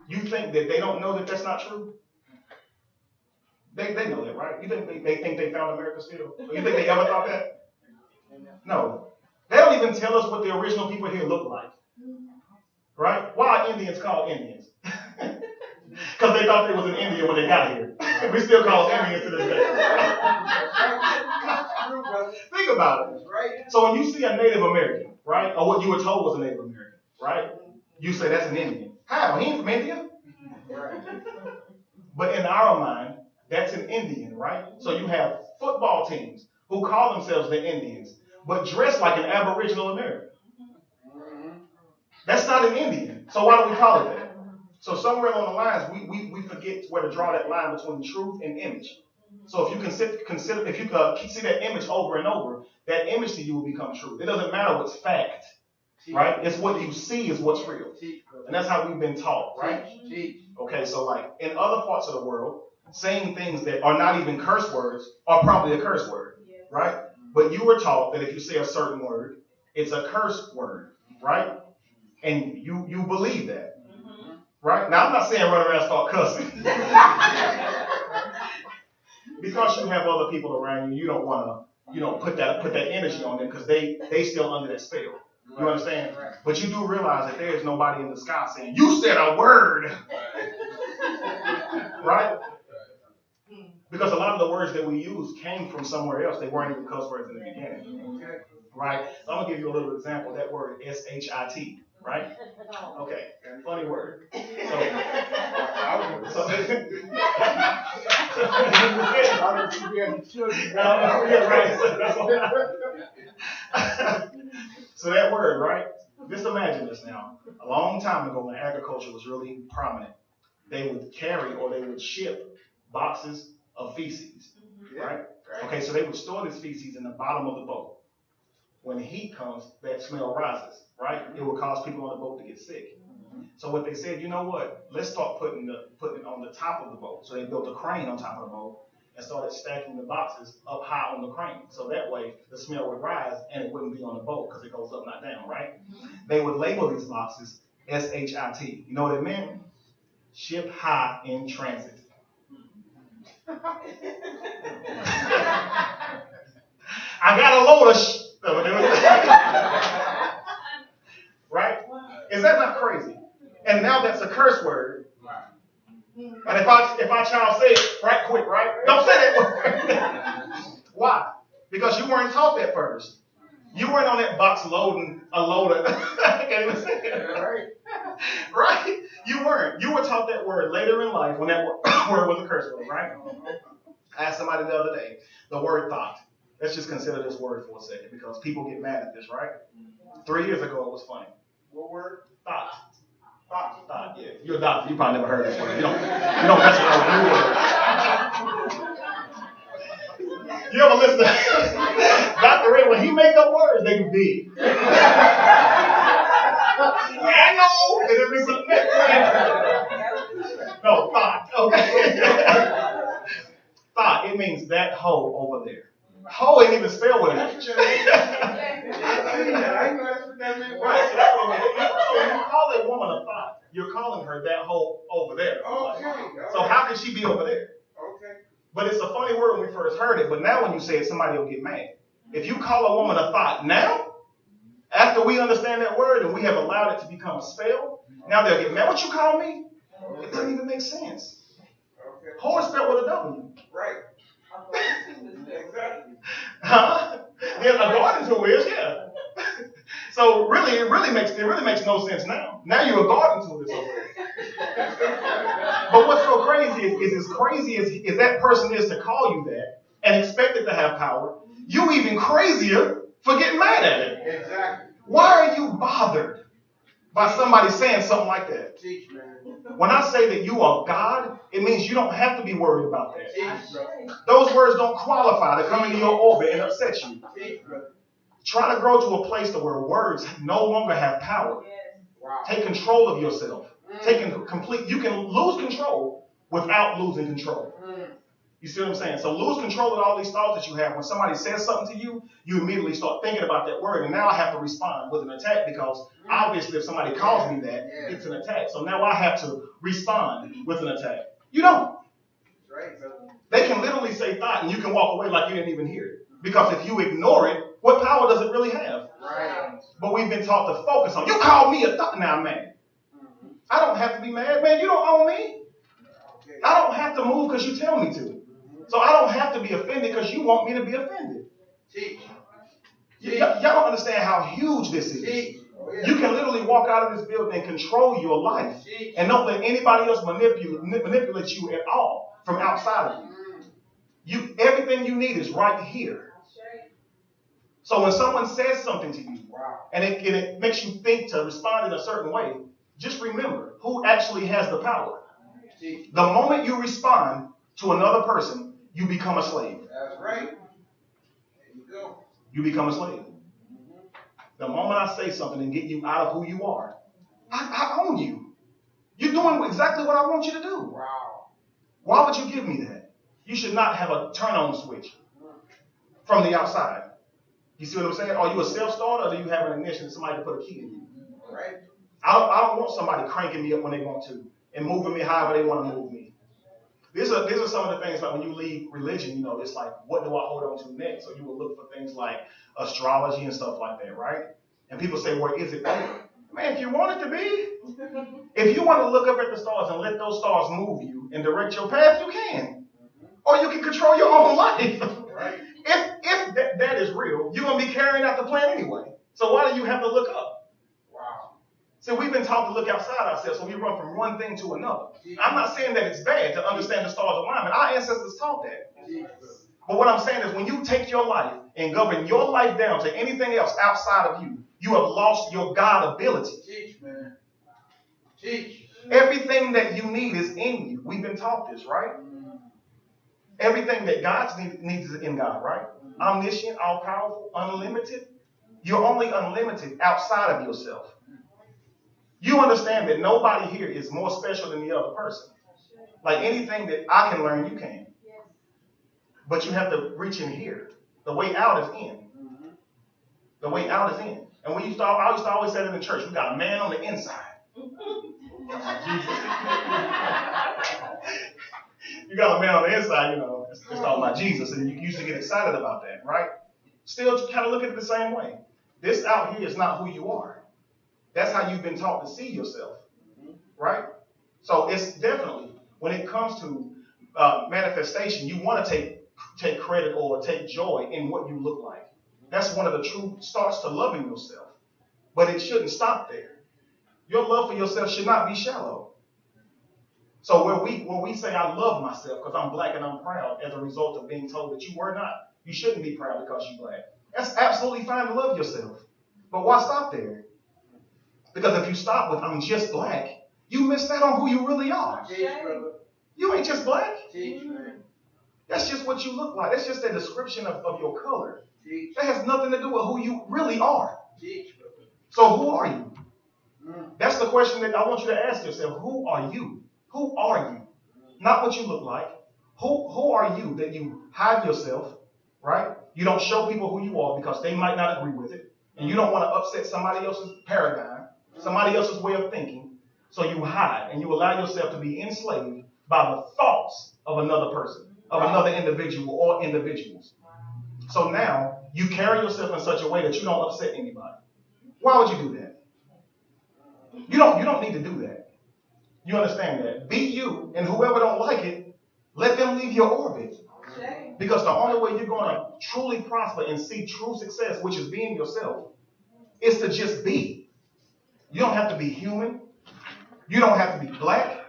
You think that they don't know that that's not true? They know that, right? You think they think they found America still? Or you think they ever thought that? No. They don't even tell us what the original people here look like. Right? Why are Indians called Indians? Because they thought they was an Indian when they got here. We still call them Indians to this day. Think about it. So when you see a Native American, right, or what you were told was a Native American, right, you say that's an Indian. How? He ain't from India. But in our mind, that's an Indian, right? So you have football teams who call themselves the Indians, but dress like an Aboriginal American. That's not an Indian. So why do we call it that? So somewhere along the lines, we forget where to draw that line between truth and image. So if you consider if you see that image over and over, that image to you will become true. It doesn't matter what's fact, right? It's what you see is what's real. And that's how we've been taught, right? Okay, so like in other parts of the world, saying things that are not even curse words are probably a curse word, right? But you were taught that if you say a certain word, it's a curse word, right? And you believe that. Right? Now, I'm not saying run around and start cussing. Because you have other people around you, you don't want to, put that energy on them because they still under that spell. You understand? But you do realize that there is nobody in the sky saying, you said a word. Right? Because a lot of the words that we use came from somewhere else. They weren't even cuss words in the beginning. Right? So I'm going to give you a little example. That word S-H-I-T. Right? Okay, funny word. So that word, right? Just imagine this now. A long time ago when agriculture was really prominent, they would carry or they would ship boxes of feces, right? Okay, so they would store this feces in the bottom of the boat. When the heat comes, that smell rises, right? It will cause people on the boat to get sick. So what they said, you know what? Let's start putting it on the top of the boat. So they built a crane on top of the boat and started stacking the boxes up high on the crane. So that way the smell would rise and it wouldn't be on the boat because it goes up, not down, right? They would label these boxes S-H-I-T. You know what it meant? Ship high in transit. I got a load of right? Is that not crazy? And now that's a curse word. And if our child say it right quick, right? Don't say that word. Why? Because you weren't taught that first. You weren't on that box loading a load of I can't even say it. Right? You weren't. You were taught that word later in life when that word was a curse word, right? I asked somebody the other day, the word thought. Let's just consider this word for a second because people get mad at this, right? 3 years ago, it was funny. What word? Thought. Thought, yeah. You're a doctor. You probably never heard this word. You don't mess around with new words. You ever listen to Dr. Ray, when he make up words, they can be. I know. And it be something else. No, thought. Okay. Thought. It means that hoe over there. Hoe ain't even spelled with it. Right, so that's what it means. So when you call a woman a thought, you're calling her that hoe over there. So how can she be over there? Okay. But it's a funny word when we first heard it, but now when you say it, somebody will get mad. If you call a woman a thought now, after we understand that word and we have allowed it to become a spell, now they'll get mad. What you call me? It doesn't even make sense. Hoe is spelled with a W. Right. Huh? Yeah, a garden tool is, yeah. So really, it really makes no sense now. Now you're a garden tool that's over there. But what's so crazy is as crazy as that person is to call you that and expect it to have power, you even crazier for getting mad at it. Exactly. Why are you bothered by somebody saying something like that? Teach, man. When I say that you are God, it means you don't have to be worried about that. Those words don't qualify to come into your orbit and upset you. Try to grow to a place to where words no longer have power. Take control of yourself. You can lose control without losing control. You see what I'm saying? So lose control of all these thoughts that you have. When somebody says something to you, you immediately start thinking about that word. And now I have to respond with an attack because obviously if somebody calls me that, it's an attack. So now I have to respond with an attack. You don't. They can literally say thought and you can walk away like you didn't even hear it. Because if you ignore it, what power does it really have? Right. But we've been taught to focus on, you called me a thought, now I'm mad. I don't have to be mad. Man, you don't own me. I don't have to move because you tell me to. So I don't have to be offended because you want me to be offended. Y'all don't understand how huge this is. You can literally walk out of this building and control your life and don't let anybody else manipulate you at all from outside of you. Everything you need is right here. So when someone says something to you and it makes you think to respond in a certain way, just remember who actually has the power. The moment you respond to another person, you become a slave. That's right. There you go. You become a slave. The moment I say something and get you out of who you are, I own you. You're doing exactly what I want you to do. Wow. Why would you give me that? You should not have a turn-on switch from the outside. You see what I'm saying? Are you a self-starter or do you have an ignition, somebody to put a key in you? Right. I don't want somebody cranking me up when they want to and moving me however they want to move me. These are some of the things like when you leave religion, it's like, what do I hold on to next? So you will look for things like astrology and stuff like that, right? And people say, well, is it over? Man, if you want it to be, if you want to look up at the stars and let those stars move you and direct your path, you can. Or you can control your own life. Right. If that is real, you're going to be carrying out the plan anyway. So why do you have to look up? Wow. So we've been taught to look outside ourselves, so we run from one thing to another. I'm not saying that it's bad to understand the stars' alignment. Our ancestors taught that. But what I'm saying is when you take your life and govern your life down to anything else outside of you, you have lost your God ability. Teach, man. Teach. Everything that you need is in you. We've been taught this, right? Everything that God needs is in God, right? Omniscient, all-powerful, unlimited. You're only unlimited outside of yourself. You understand that nobody here is more special than the other person. Like anything that I can learn, you can. But you have to reach in here. The way out is in. The way out is in. And I used to always say it in the church, we got a man on the inside. You got a man on the inside, it's talking about Jesus, and you used to get excited about that, right? Still kind of look at it the same way. This out here is not who you are. That's how you've been taught to see yourself, right? So it's definitely, when it comes to manifestation, you want to take credit or take joy in what you look like. That's one of the true starts to loving yourself. But it shouldn't stop there. Your love for yourself should not be shallow. So when we say I love myself because I'm black and I'm proud as a result of being told that you were not, you shouldn't be proud because you're black. That's absolutely fine to love yourself. But why stop there? Because if you stop with I'm just black, you miss out on who you really are. You ain't just black. That's just what you look like. That's just a description of your color. That has nothing to do with who you really are. So who are you? That's the question that I want you to ask yourself. Who are you? Who are you? Not what you look like. Who are you that you hide yourself, right? You don't show people who you are because they might not agree with it. And you don't want to upset somebody else's paradigm, somebody else's way of thinking. So you hide and you allow yourself to be enslaved by the thoughts of another person, of another individual or individuals. So now you carry yourself in such a way that you don't upset anybody. Why would you do that? You don't need to do that. You understand that? Be you, and whoever don't like it, let them leave your orbit. Because the only way you're going to truly prosper and see true success, which is being yourself, is to just be. You don't have to be human. You don't have to be black.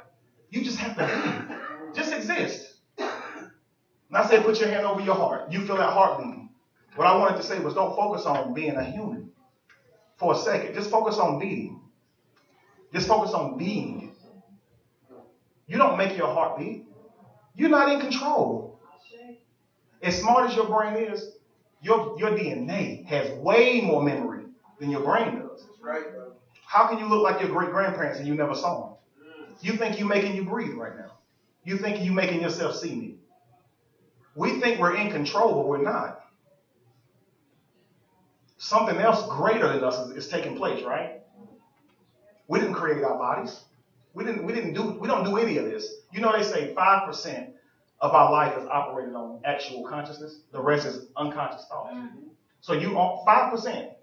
You just have to be. Just exist. And I said put your hand over your heart. You feel that heart beating. What I wanted to say was don't focus on being a human for a second. Just focus on beating. Just focus on being. You don't make your heart beat. You're not in control. As smart as your brain is, your DNA has way more memory than your brain does. Right. How can you look like your great-grandparents and you never saw them? You think you're making you breathe right now. You think you're making yourself see me. We think we're in control, but we're not. Something else greater than us is taking place, right? We didn't create our bodies. We don't do any of this. You know, they say 5% of our life is operated on actual consciousness. The rest is unconscious thought. So 5%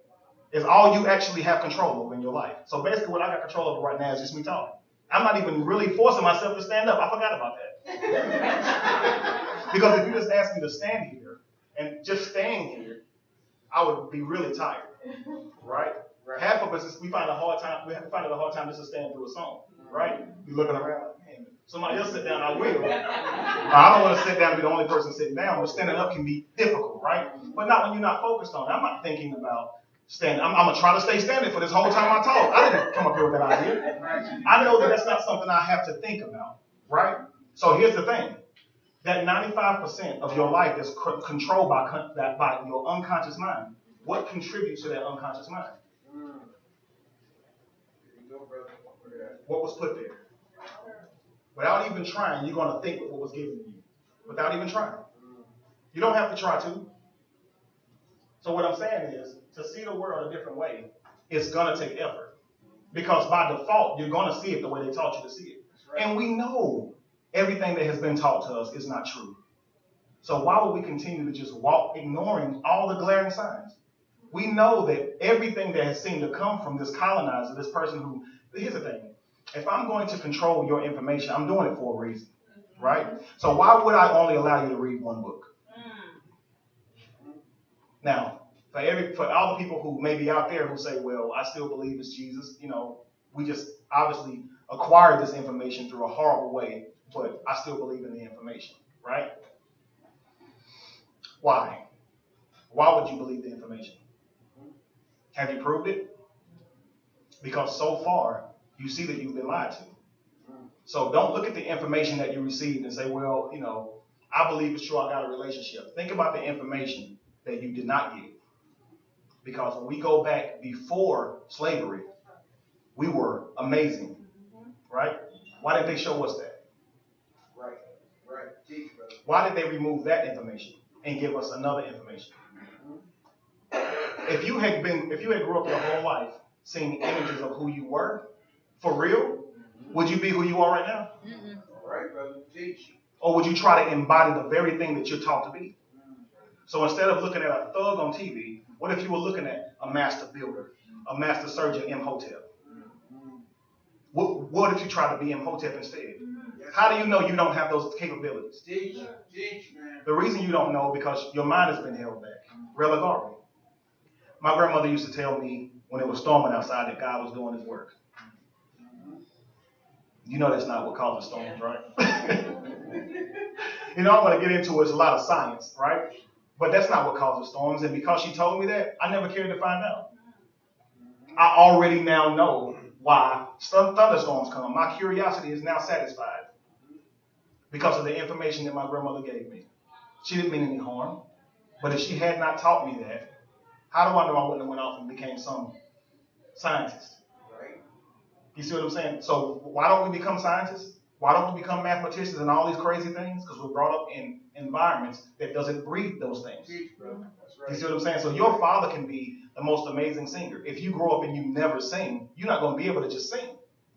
is all you actually have control over in your life. So basically what I got control over right now is just me talking. I'm not even really forcing myself to stand up. I forgot about that. Because if you just asked me to stand here and just staying here, I would be really tired. Right? Half of us, we find it a hard time just to stand through a song. Right? You're looking around like, man, somebody else sit down, I will. I don't want to sit down and be the only person sitting down, but standing up can be difficult, right? But not when you're not focused on it. I'm not thinking about standing. I'm going to try to stay standing for this whole time I talk. I didn't come up here with that idea. I know that that's not something I have to think about, right? So here's the thing. That 95% of your life is controlled by your unconscious mind. What contributes to that unconscious mind? What was put there? Without even trying, you're going to think what was given to you. Without even trying. You don't have to try to. So what I'm saying is, to see the world a different way, it's going to take effort. Because by default, you're going to see it the way they taught you to see it. And we know everything that has been taught to us is not true. So why would we continue to just walk ignoring all the glaring signs? We know that everything that has seemed to come from this colonizer, this person who, here's the thing. If I'm going to control your information, I'm doing it for a reason, right? So why would I only allow you to read one book? Now, for all the people who may be out there who say, well, I still believe it's Jesus, we just obviously acquired this information through a horrible way, but I still believe in the information, right? Why? Why would you believe the information? Have you proved it? Because so far, you see that you've been lied to. So don't look at the information that you received and say, well, I believe it's true, I got a relationship. Think about the information that you did not get. Because when we go back before slavery, we were amazing, right? Why did they show us that? Right. Why did they remove that information and give us another information? If you had grew up your whole life seeing images of who you were, for real, would you be who you are right now? All right, brother. Teach. Or would you try to embody the very thing that you're taught to be? So instead of looking at a thug on TV, what if you were looking at a master builder, a master surgeon, Imhotep? What if you tried to be Imhotep instead? How do you know you don't have those capabilities? Teach, man. The reason you don't know because your mind has been held back. Religare. My grandmother used to tell me when it was storming outside that God was doing his work. You know that's not what causes storms, right? I want to get into it. It's a lot of science, right? But that's not what causes storms. And because she told me that, I never cared to find out. I already now know why thunderstorms come. My curiosity is now satisfied because of the information that my grandmother gave me. She didn't mean any harm. But if she had not taught me that, how do I know I wouldn't have went off and became some scientist? Right. You see what I'm saying? So why don't we become scientists? Why don't we become mathematicians and all these crazy things? Because we're brought up in environments that doesn't breed those things. Teach, bro. That's right. You see what I'm saying? So your father can be the most amazing singer. If you grow up and you never sing, you're not going to be able to just sing,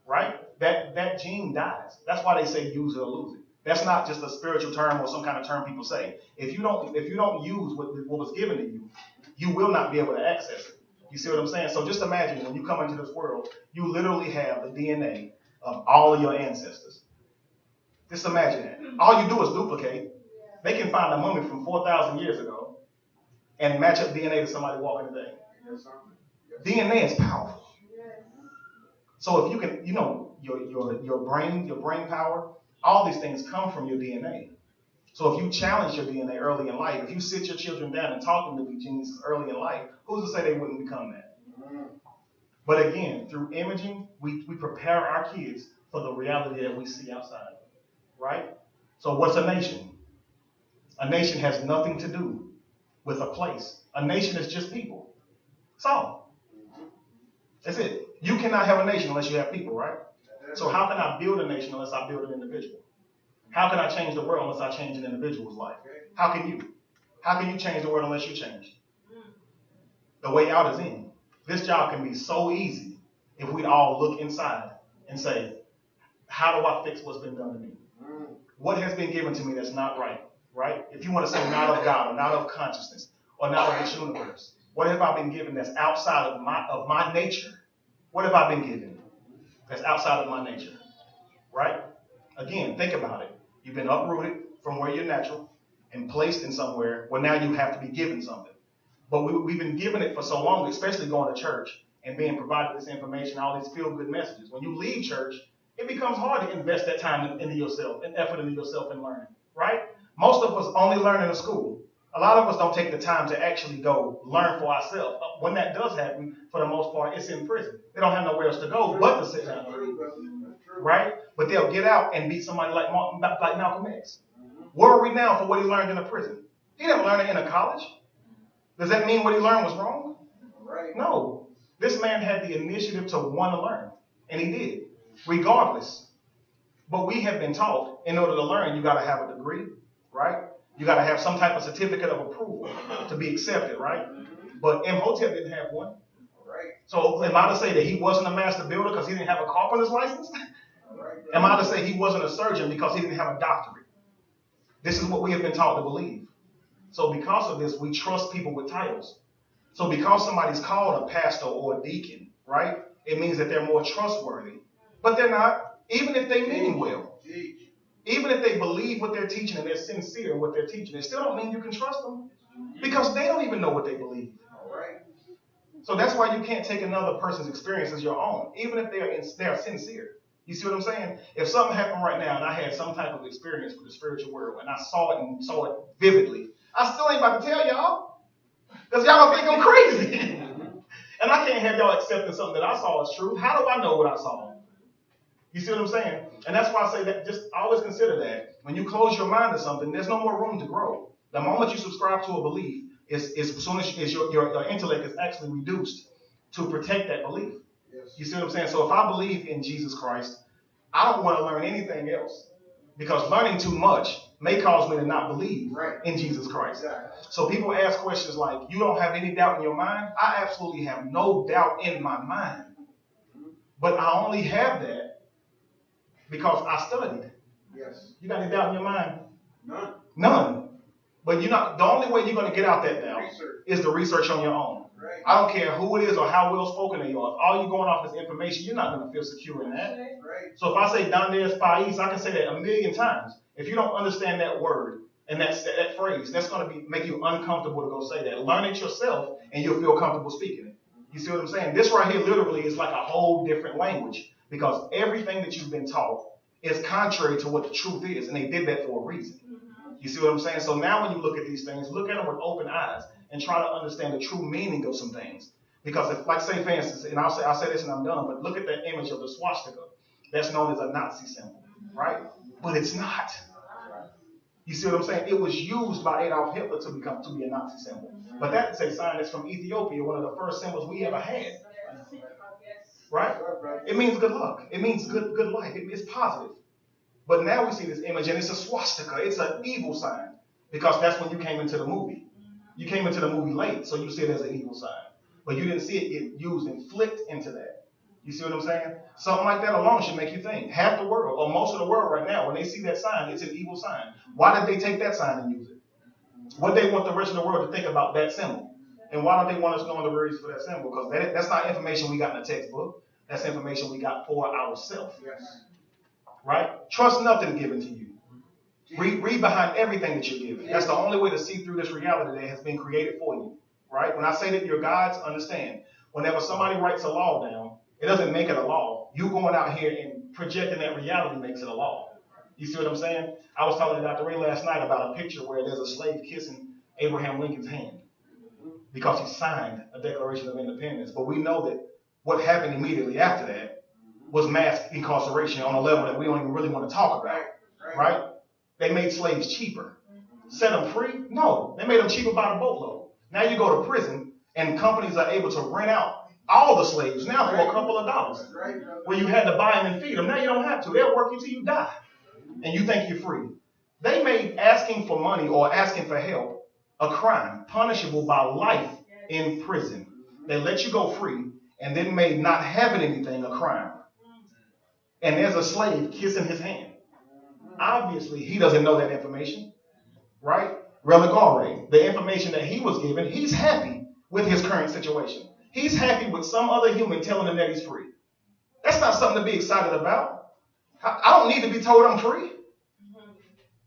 right? That gene dies. That's why they say use it or lose it. That's not just a spiritual term or some kind of term people say. If you don't use what was given to you, you will not be able to access it. You see what I'm saying? So just imagine when you come into this world, you literally have the DNA of all of your ancestors. Just imagine that. All you do is duplicate. They can find a mummy from 4,000 years ago and match up DNA to somebody walking today. DNA is powerful. So if you can, your brain power, all these things come from your DNA. So if you challenge your DNA early in life, if you sit your children down and talk them to be geniuses early in life, who's to say they wouldn't become that? But again, through imaging, we prepare our kids for the reality that we see outside. Right? So what's a nation? A nation has nothing to do with a place. A nation is just people. That's all. That's it. You cannot have a nation unless you have people, right? So how can I build a nation unless I build an individual? How can I change the world unless I change an individual's life? How can you? How can you change the world unless you change? The way out is in. This job can be so easy if we all look inside and say, how do I fix what's been done to me? What has been given to me that's not right? Right? If you want to say not of God or not of consciousness or not of this universe, what have I been given that's outside of my nature? What have I been given that's outside of my nature? Right? Again, think about it. You've been uprooted from where you're natural and placed in somewhere where now you have to be given something. But we've been given it for so long, especially going to church and being provided this information, all these feel-good messages. When you leave church, it becomes hard to invest that time into yourself and effort into yourself and learning, right? Most of us only learn in a school. A lot of us don't take the time to actually go learn for ourselves. When that does happen, for the most part, it's in prison. They don't have nowhere else to go but to sit down and read, right? But they'll get out and be somebody like Malcolm X. Where are we now for what he learned in a prison? He didn't learn it in a college. Does that mean what he learned was wrong? No. This man had the initiative to want to learn, and he did, regardless. But we have been taught in order to learn, you got to have a degree, right? You got to have some type of certificate of approval to be accepted, right? But Imhotep didn't have one. So am I to say that he wasn't a master builder because he didn't have a carpenter's license? Am I to say he wasn't a surgeon because he didn't have a doctorate? This is what we have been taught to believe. So because of this, we trust people with titles. So because somebody's called a pastor or a deacon, right, it means that they're more trustworthy. But they're not, even if they mean well. Even if they believe what they're teaching and they're sincere in what they're teaching, it still don't mean you can trust them because they don't even know what they believe. So that's why you can't take another person's experience as your own, even if they're sincere. You see what I'm saying? If something happened right now and I had some type of experience with the spiritual world and I saw it vividly, I still ain't about to tell y'all because y'all gonna think I'm crazy. And I can't have y'all accepting something that I saw as true. How do I know what I saw? You see what I'm saying? And that's why I say that just always consider that. When you close your mind to something, there's no more room to grow. The moment you subscribe to a belief, is as soon as your intellect is actually reduced to protect that belief. You see what I'm saying? So if I believe in Jesus Christ, I don't want to learn anything else because learning too much may cause me to not believe in Jesus Christ. So people ask questions like, you don't have any doubt in your mind? I absolutely have no doubt in my mind. But I only have that because I studied. You got any doubt in your mind? None. But the only way you're going to get out that doubt is the research on your own. I don't care who it is or how well spoken they are. If all you're going off is information, you're not going to feel secure in that. So if I say Donde es País, I can say that 1,000,000 times. If you don't understand that word and that phrase, that's going to make you uncomfortable to go say that. Learn it yourself and you'll feel comfortable speaking it. You see what I'm saying? This right here literally is like a whole different language because everything that you've been taught is contrary to what the truth is, and they did that for a reason. You see what I'm saying? So now when you look at these things, look at them with open eyes and try to understand the true meaning of some things. Because if, like say for instance, and I'll say this and I'm done, but look at that image of the swastika. That's known as a Nazi symbol, right? But it's not. You see what I'm saying? It was used by Adolf Hitler to be a Nazi symbol. But that's a sign that's from Ethiopia, one of the first symbols we ever had. Right? It means good luck. It means good life. It's positive. But now we see this image, and it's a swastika. It's an evil sign because that's when you came into the movie. You came into the movie late, so you see it as an evil sign. But you didn't see it get used and flipped into that. You see what I'm saying? Something like that alone should make you think. Half the world, or most of the world right now, when they see that sign, it's an evil sign. Why did they take that sign and use it? What they want the rest of the world to think about that symbol? And why don't they want us knowing the reason for that symbol? Because that's not information we got in the textbook. That's information we got for ourselves. Right? Trust nothing given to you. Read behind everything that you're given. That's the only way to see through this reality that has been created for you. Right? When I say that you're God's, understand. Whenever somebody writes a law down, it doesn't make it a law. You going out here and projecting that reality makes it a law. You see what I'm saying? I was talking to Dr. Ray last night about a picture where there's a slave kissing Abraham Lincoln's hand because he signed a Declaration of Independence. But we know that what happened immediately after that was mass incarceration on a level that we don't even really want to talk about, right? They made slaves cheaper. Set them free? No, they made them cheaper by the boatload. Now you go to prison and companies are able to rent out all the slaves now for a couple of dollars. Where you had to buy them and feed them. Now you don't have to. They'll work you till you die. and you think you're free. They made asking for money or asking for help a crime, punishable by life in prison. They let you go free and then made not having anything a crime. And there's a slave kissing his hand. Obviously, he doesn't know that information, right? Religare, the information that he was given, he's happy with his current situation. He's happy with some other human telling him that he's free. That's not something to be excited about. I don't need to be told I'm free,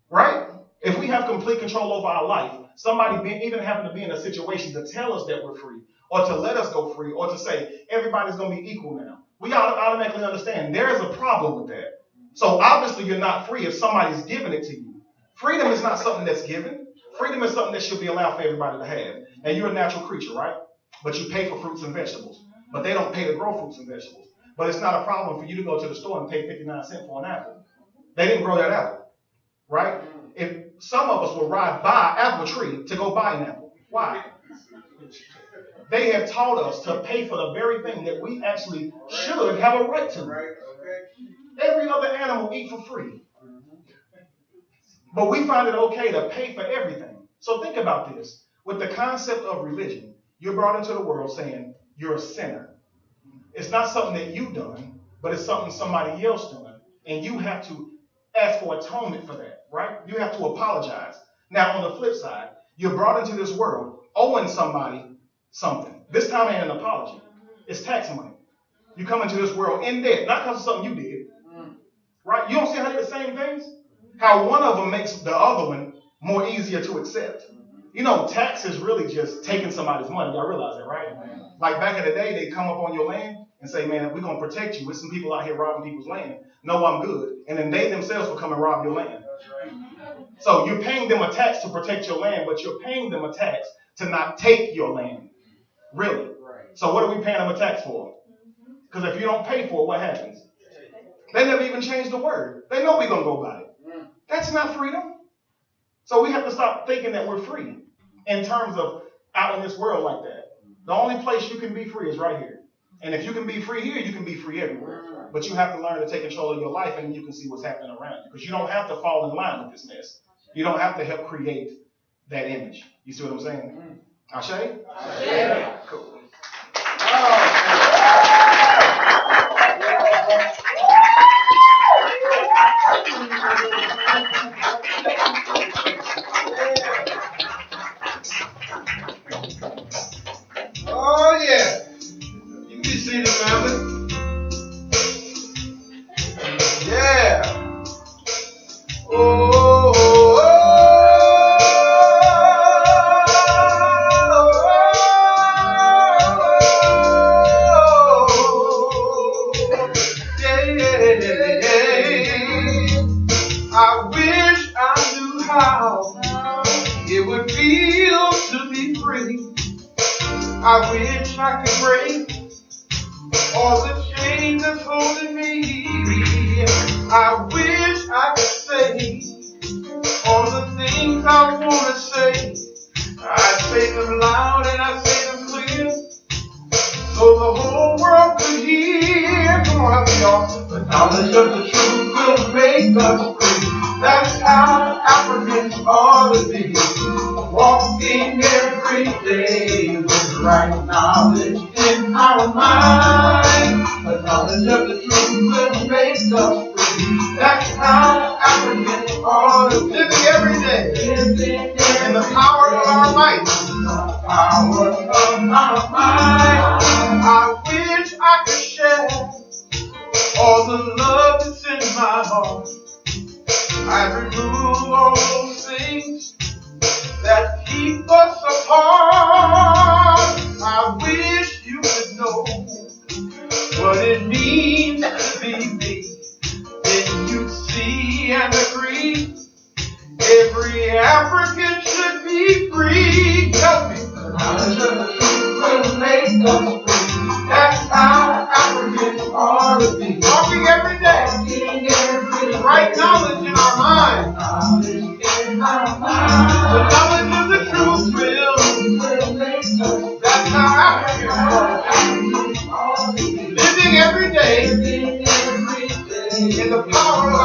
right? If we have complete control over our life, somebody even having to be in a situation to tell us that we're free, or to let us go free, or to say everybody's going to be equal now, we automatically understand there is a problem with that. So obviously you're not free if somebody's giving it to you. Freedom is not something that's given. Freedom is something that should be allowed for everybody to have. And you're a natural creature, right? But you pay for fruits and vegetables. But they don't pay to grow fruits and vegetables. But it's not a problem for you to go to the store and pay 59 cents for an apple. They didn't grow that apple, right? If some of us will ride by an apple tree to go buy an apple. Why? They have taught us to pay for the very thing that we actually should have a right to. Every other animal eat for free. But we find it okay to pay for everything. So think about this. With the concept of religion, you're brought into the world saying you're a sinner. It's not something that you've done, but it's something somebody else done. And you have to ask for atonement for that, right? You have to apologize. Now, on the flip side, you're brought into this world owing somebody something. This time ain't an apology. It's tax money. You come into this world in debt, not because of something you did, right? You don't see how they're the same things? How one of them makes the other one more easier to accept. You know, tax is really just taking somebody's money. Y'all realize that, right? Like back in the day, they come up on your land and say, man, we're going to protect you. There's some people out here robbing people's land. No, I'm good. And then they themselves will come and rob your land. So you're paying them a tax to protect your land, but you're paying them a tax to not take your land. Really. So what are we paying them a tax for? Because if you don't pay for it, what happens? They never even changed the word. They know we're going to go by it. That's not freedom. So we have to stop thinking that we're free in terms of out in this world like that. The only place you can be free is right here. And if you can be free here, you can be free everywhere. But you have to learn to take control of your life, and you can see what's happening around you. Because you don't have to fall in line with this mess. You don't have to help create that image. You see what I'm saying? Ashe? Ashe. Cool. Oh, yeah. You be seated, family. Yeah. Oh, I wish I knew how it would feel to be free. I wish I could break all the chains that's holding me. I wish I could say all the things I want to say. I say them loud and I say them clear, so the whole world could hear. Come on, help me, y'all. The knowledge of the truth will make us free. That's how Africans ought to be. Walking every day with right knowledge in our mind. The knowledge of the truth will make us free. That's how Africans ought to be. Living every day in the power of our might. The power of our might. I wish I could share all the love that's in my heart. I remove all those things that keep us apart. I wish you could know what it means to be me. Then you'd see and agree. Every African should be free. Help me. The knowledge of the truth will make us free. That's how Africans ought to be. Walking every day. Right knowledge in our mind. The knowledge of the truth will make us. That's how Africans ought to be. Living every day in the power power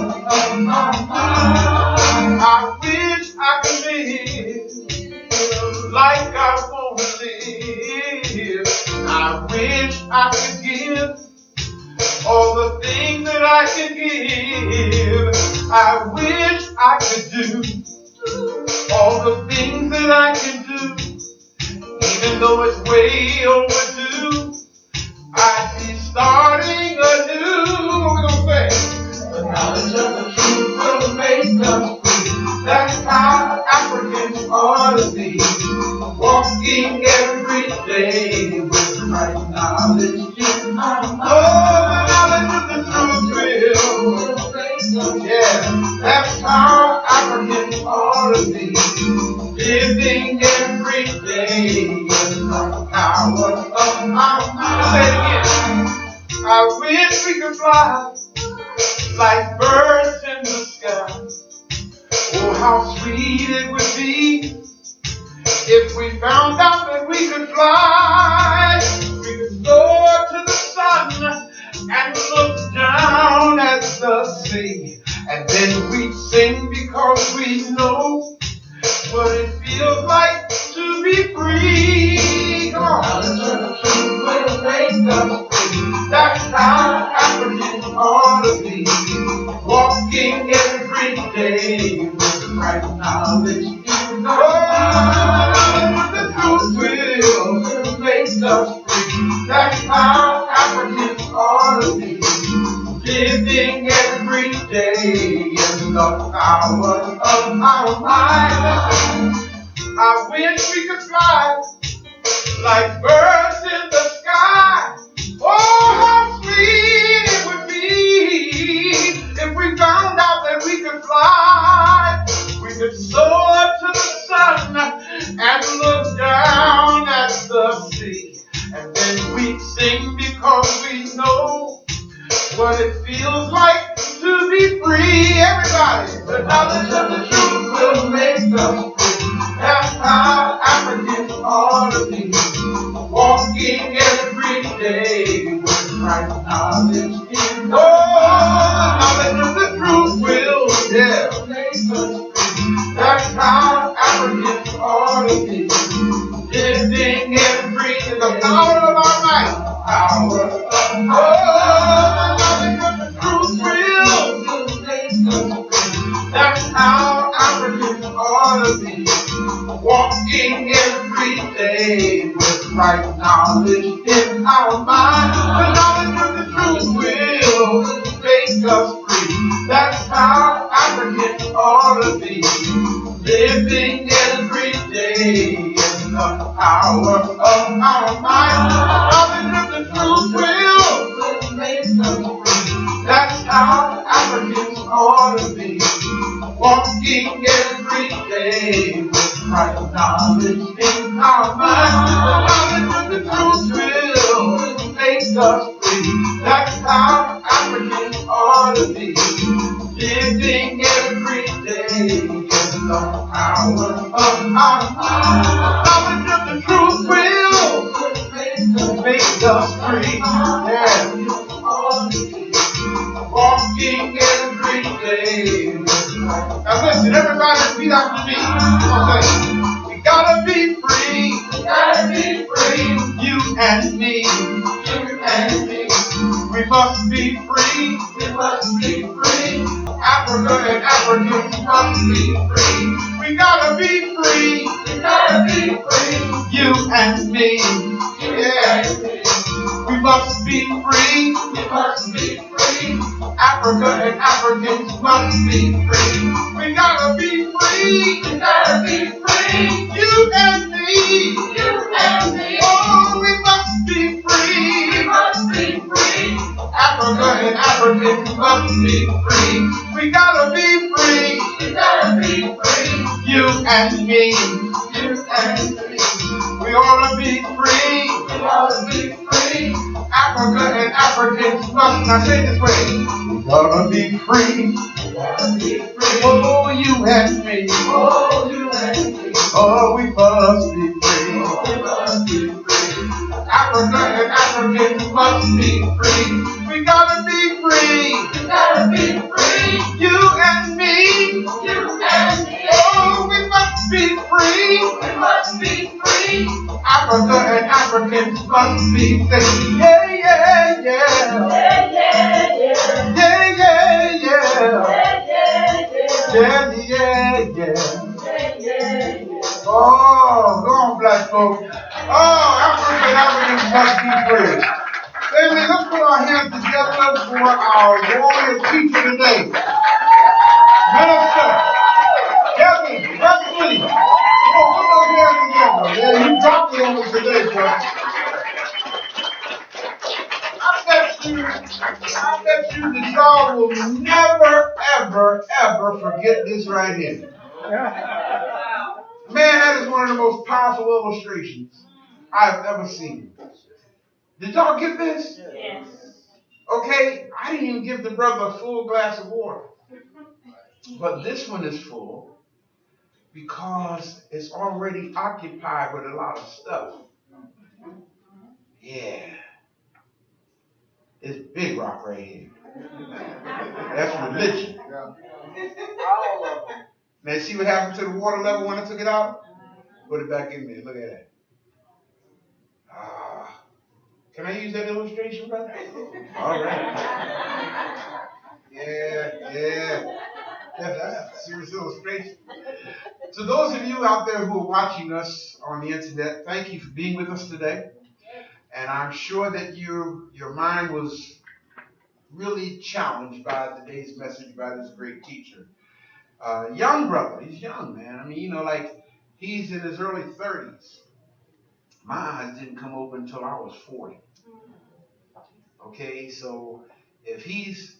of our might. I wish I could live like I want to live. I wish I could give all the things that I could give. I wish I could do all the things that I can do. Even though it's way overdue, I'd be starting anew. What we gonna say? The knowledge of the truth will make us free. That's how Africans ought to be. Walking every day with right knowledge in our mind. Oh, the knowledge of the truth will make us free. Yeah, that's how Africans ought to be. Living every day in the power of our mind. Say it again. I wish we could fly like birds in the sky. Oh, how sweet it would be if we found out that we could fly. We could soar to the sun and look down at the sea. And then we'd sing because we know what it feels like to be free. Come on. The truth will make us free. That's how Africans ought to be. Walking every day with right knowledge in the mind. The truth will make us free. That's how Africans ought to be. Living every day in the power of our mind. I wish we could fly like birds in the sky. Oh, how sweet it would be if we found out that we could fly. We could soar to the sun and look down at the sea. And then we'd sing because we know what it feels like to be free. Everybody, the knowledge of the truth will make us free. That's how Africans ought to be. Walking every day with right knowledge in the knowledge of the truth will make us free. That's how Africans ought to be. Living every in the power of our might. Power of the knowledge of the truth will make us free. That's how Africans ought to be. Walking every day with right knowledge in our mind. The knowledge of the truth will make us free. That's how Africans ought to be. Living every day in the power of our mind. The knowledge of the truth will make us free. That's how Africans ought to be. Walking every day with right knowledge in our mind. The knowledge of the truth will make us free. That's how Africans ought to be. Living every day in the power of our mind. The knowledge of the truth will make us free. Yeah. Walking every day. Now listen, everybody repeat after me. Come on, say, we gotta be free. We gotta be free. You and me. You and me. We must be free. We must be free. Africa and Africans must be free. We gotta be free. We gotta be free. You and me. Yeah. We must be free. We must be free. Africa and Africans must be free. We gotta be free. We gotta be free. You and me. You and me. Oh, we must be free. We must be free. Africa and Africans must be free. We gotta be free. We gotta be free. You and me. You and me. We ought to be free. We ought to be free. Africa and Africans must. Now say it this way. We gotta be free. We gotta be free. Oh, you and me. Oh, you and me. Oh, we must be free. We must be free. Africa and Africans must be free. We gotta be free. We gotta be free. You and me. You and me. Oh, we must be free. We must be free. Africa and Africans must be free. Yeah, yeah, yeah. Yeah, yeah, yeah. Yeah, yeah, yeah. Yeah, yeah, yeah. Oh, go on, black folks. Oh, African Africans must be free. Amen. Let's put our hands together for our warrior teacher today. Minister Kevin Wesley. Come on, put those hands together. Yeah, you dropped it on us today, bro. I bet you that y'all will never, ever, ever forget this right here. Man, that is one of the most powerful illustrations I've ever seen. Did y'all get this? Yes. Okay, I didn't even give the brother a full glass of water. But this one is full because it's already occupied with a lot of stuff. Yeah. It's big rock right here. That's religion. Now see what happened to the water level when I took it out? Put it back in there. Look at that. Ah. Can I use that illustration, brother? All right. Yeah. That's a serious illustration. So those of you out there who are watching us on the internet, thank you for being with us today. And I'm sure that your mind was really challenged by today's message by this great teacher. Young brother, he's young, man. I mean, like he's in his early 30s. My eyes didn't come open until I was 40. Okay, so if he's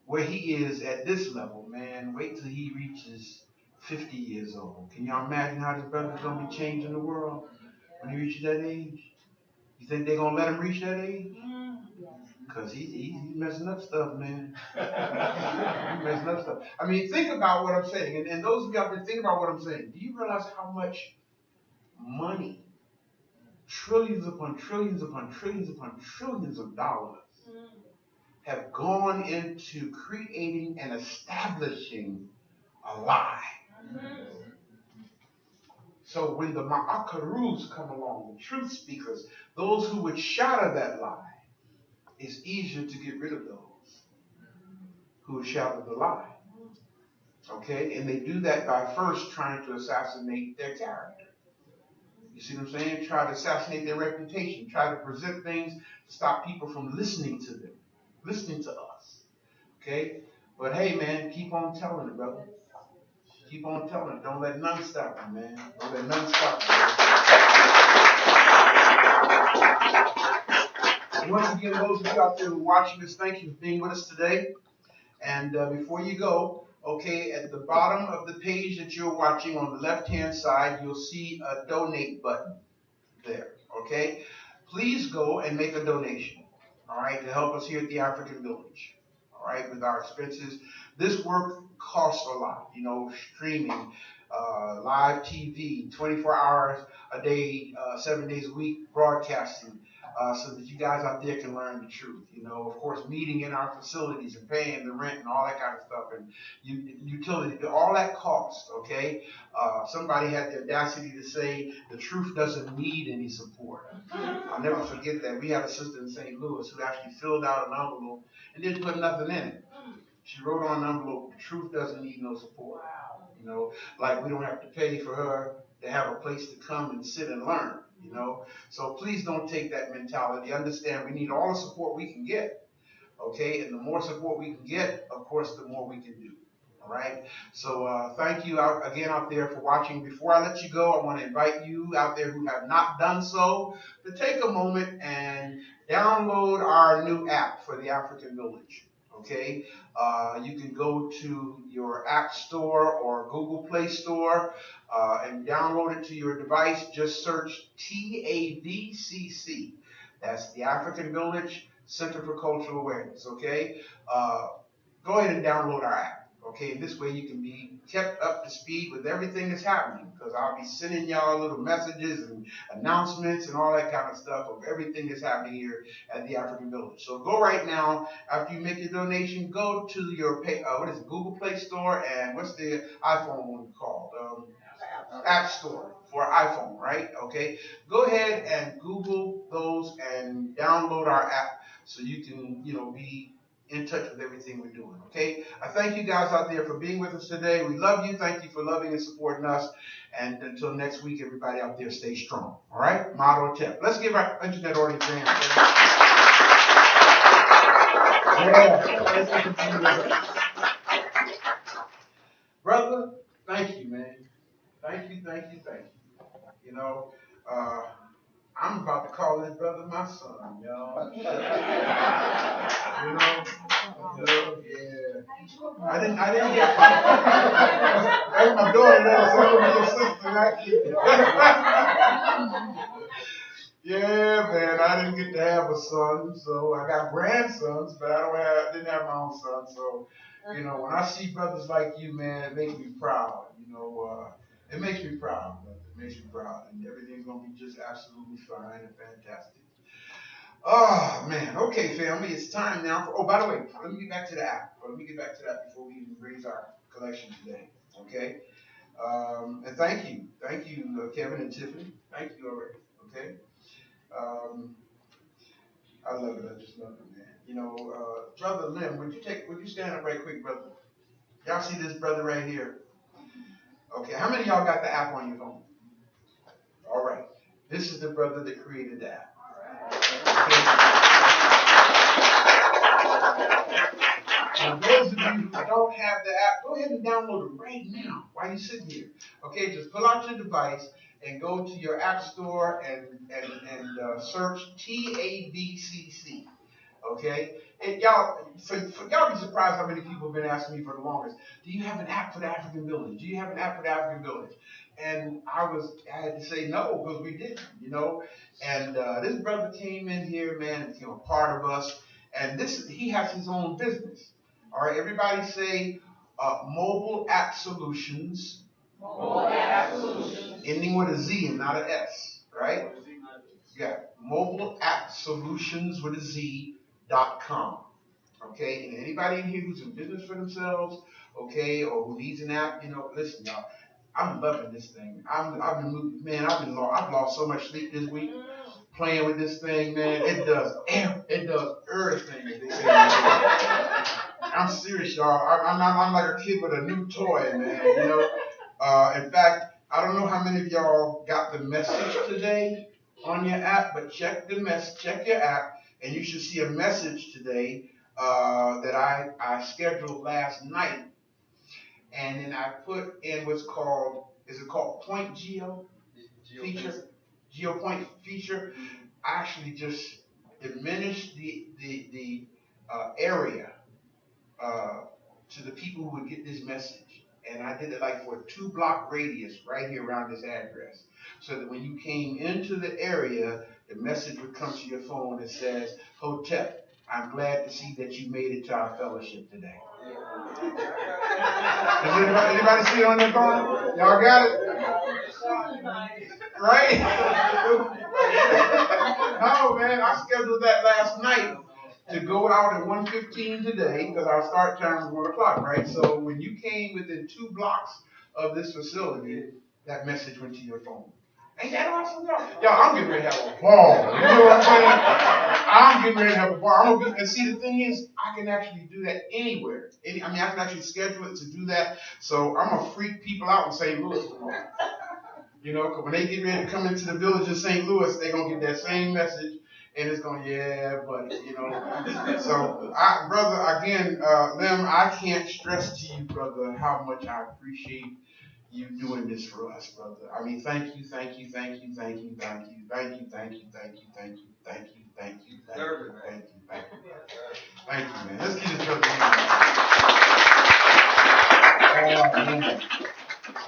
where he is at this level, man, wait till he reaches 50 years old. Can y'all imagine how this brother's going to be changing the world when he reaches that age? You think they're going to let him reach that age? Because he's messing up stuff, man. He's messing up stuff. I mean, think about what I'm saying. And those of you out there, think about what I'm saying. Do you realize how much money, trillions upon trillions upon trillions upon trillions of dollars, have gone into creating and establishing a lie? So when the Ma'akarus come along, the truth speakers, those who would shatter that lie, it's easier to get rid of those who would shatter the lie. Okay? And they do that by first trying to assassinate their character. You see what I'm saying? Try to assassinate their reputation. Try to present things to stop people from listening to them, listening to us. Okay? But hey, man, keep on telling it, brother. Keep on telling it. Don't let none stop you, man. Don't let none stop you. And once again, those of you out there who are watching this, thank you for being with us today. And before you go, okay, at the bottom of the page that you're watching on the left-hand side, you'll see a donate button there, okay? Please go and make a donation, all right, to help us here at the African Village, all right, with our expenses. This work costs a lot, streaming, live TV, 24 hours a day, 7 days a week, broadcasting, so that you guys out there can learn the truth. Of course, meeting in our facilities and paying the rent and all that kind of stuff, and utilities, all that costs, okay? Somebody had the audacity to say the truth doesn't need any support. I'll never forget that. We had a sister in St. Louis who actually filled out an envelope and didn't put nothing in it. She wrote on an envelope, the truth doesn't need no support. Like we don't have to pay for her to have a place to come and sit and learn. So please don't take that mentality. Understand we need all the support we can get. Okay, and the more support we can get, of course, the more we can do. All right. So thank you again out there for watching. Before I let you go, I want to invite you out there who have not done so to take a moment and download our new app for the African Village. Okay. You can go to your App Store or Google Play Store and download it to your device. Just search TAVCC. That's the African Village Center for Cultural Awareness. Okay. Go ahead and download our app. Okay, this way you can be kept up to speed with everything that's happening, because I'll be sending y'all little messages and announcements and all that kind of stuff of everything that's happening here at the African Village. So go right now, after you make your donation, go to your Google Play Store, and what's the iPhone one called? App Store for iPhone, right? Okay, go ahead and Google those and download our app so you can, be in touch with everything we're doing. Okay, I thank you guys out there for being with us today. We love you. Thank you for loving and supporting us. And until next week, everybody out there, stay strong. All right, Model Tip. Let's give our internet audience a hand. Yeah. Brother, thank you, man. Thank you. I'm about to call this brother my son, y'all. Yeah. I didn't get that's my daughter now, so I'm gonna be your sister, right? Yeah, man, I didn't get to have a son, so I got grandsons, but didn't have my own son. So, when I see brothers like you, man, it makes me proud. It makes me proud, brother. It makes me proud, and everything's gonna be just absolutely fine and fantastic. Oh man, okay, family, it's time now for. Oh, by the way, let me get back to the app. Let me get back to that before we even raise our collection today. Okay, and thank you, Kevin and Tiffany. Thank you already. Okay. Um, I love it. I just love it, man. Brother Lim, would you stand up right quick, brother? Y'all see this brother right here? Okay, how many of y'all got the app on your phone? All right. This is the brother that created the app. Okay. Now, those of you who don't have the app, go ahead and download it right now while you're sitting here. Okay, just pull out your device and go to your app store and search TABCC. Okay, and y'all, for y'all be surprised how many people have been asking me for the longest. Do you have an app for the African Village? Do you have an app for the African Village? And I had to say no because we didn't, And this brother came in here, man, and became a part of us. And he has his own business. All right, everybody say mobile app solutions. Mobile app solutions. Ending with a Z and not an S, right? Yeah, mobile app solutions with a Z.com. Okay, and anybody in here who's in business for themselves, okay, or who needs an app, listen, y'all, I'm loving this thing. I've lost so much sleep this week playing with this thing, man. It does everything that they say. I'm serious, y'all. I'm like a kid with a new toy, man. In fact, I don't know how many of y'all got the message today on your app, but check your app, and you should see a message today that I scheduled last night, and then I put in is it called Point Geo feature? Geo Point feature. I actually just diminished the area to the people who would get this message. And I did it like for a 2-block radius right here around this address. So that when you came into the area, the message would come to your phone that says, Hotep, I'm glad to see that you made it to our fellowship today. Does anybody see it on their phone? Y'all got it? Right? No, man, I scheduled that last night to go out at 1:15 today because our start time is 1 o'clock, right? So when you came within 2 blocks of this facility, that message went to your phone. Ain't that awesome, y'all? Y'all, I'm getting ready to have a ball. You know what I'm saying? I'm getting ready to have a ball. And see, the thing is, I can actually do that anywhere. I can actually schedule it to do that. So I'm going to freak people out in St. Louis tomorrow. Because when they get ready to come into the village of St. Louis, they're going to get that same message. And it's going, yeah, buddy, So, brother, again, Lim, I can't stress to you, brother, how much I appreciate you doing this for us, brother. I mean, thank you. Thank you, man. Let's give this brother a hand.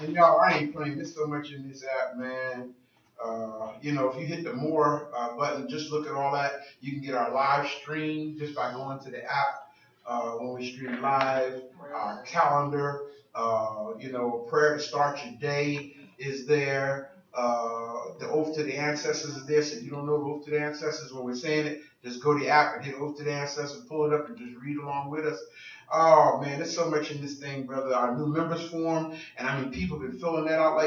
And y'all, I ain't playing this so much in this app, man. If you hit the more button, just look at all that. You can get our live stream just by going to the app. when we stream live. Our calendar, prayer to start your day is there. The oath to the ancestors is there. So if you don't know the oath to the ancestors when we're saying it, just go to the app and hit oath to the ancestors, pull it up, and just read along with us. Oh man, there's so much in this thing, brother. Our new members form, and I mean, people have been filling that out like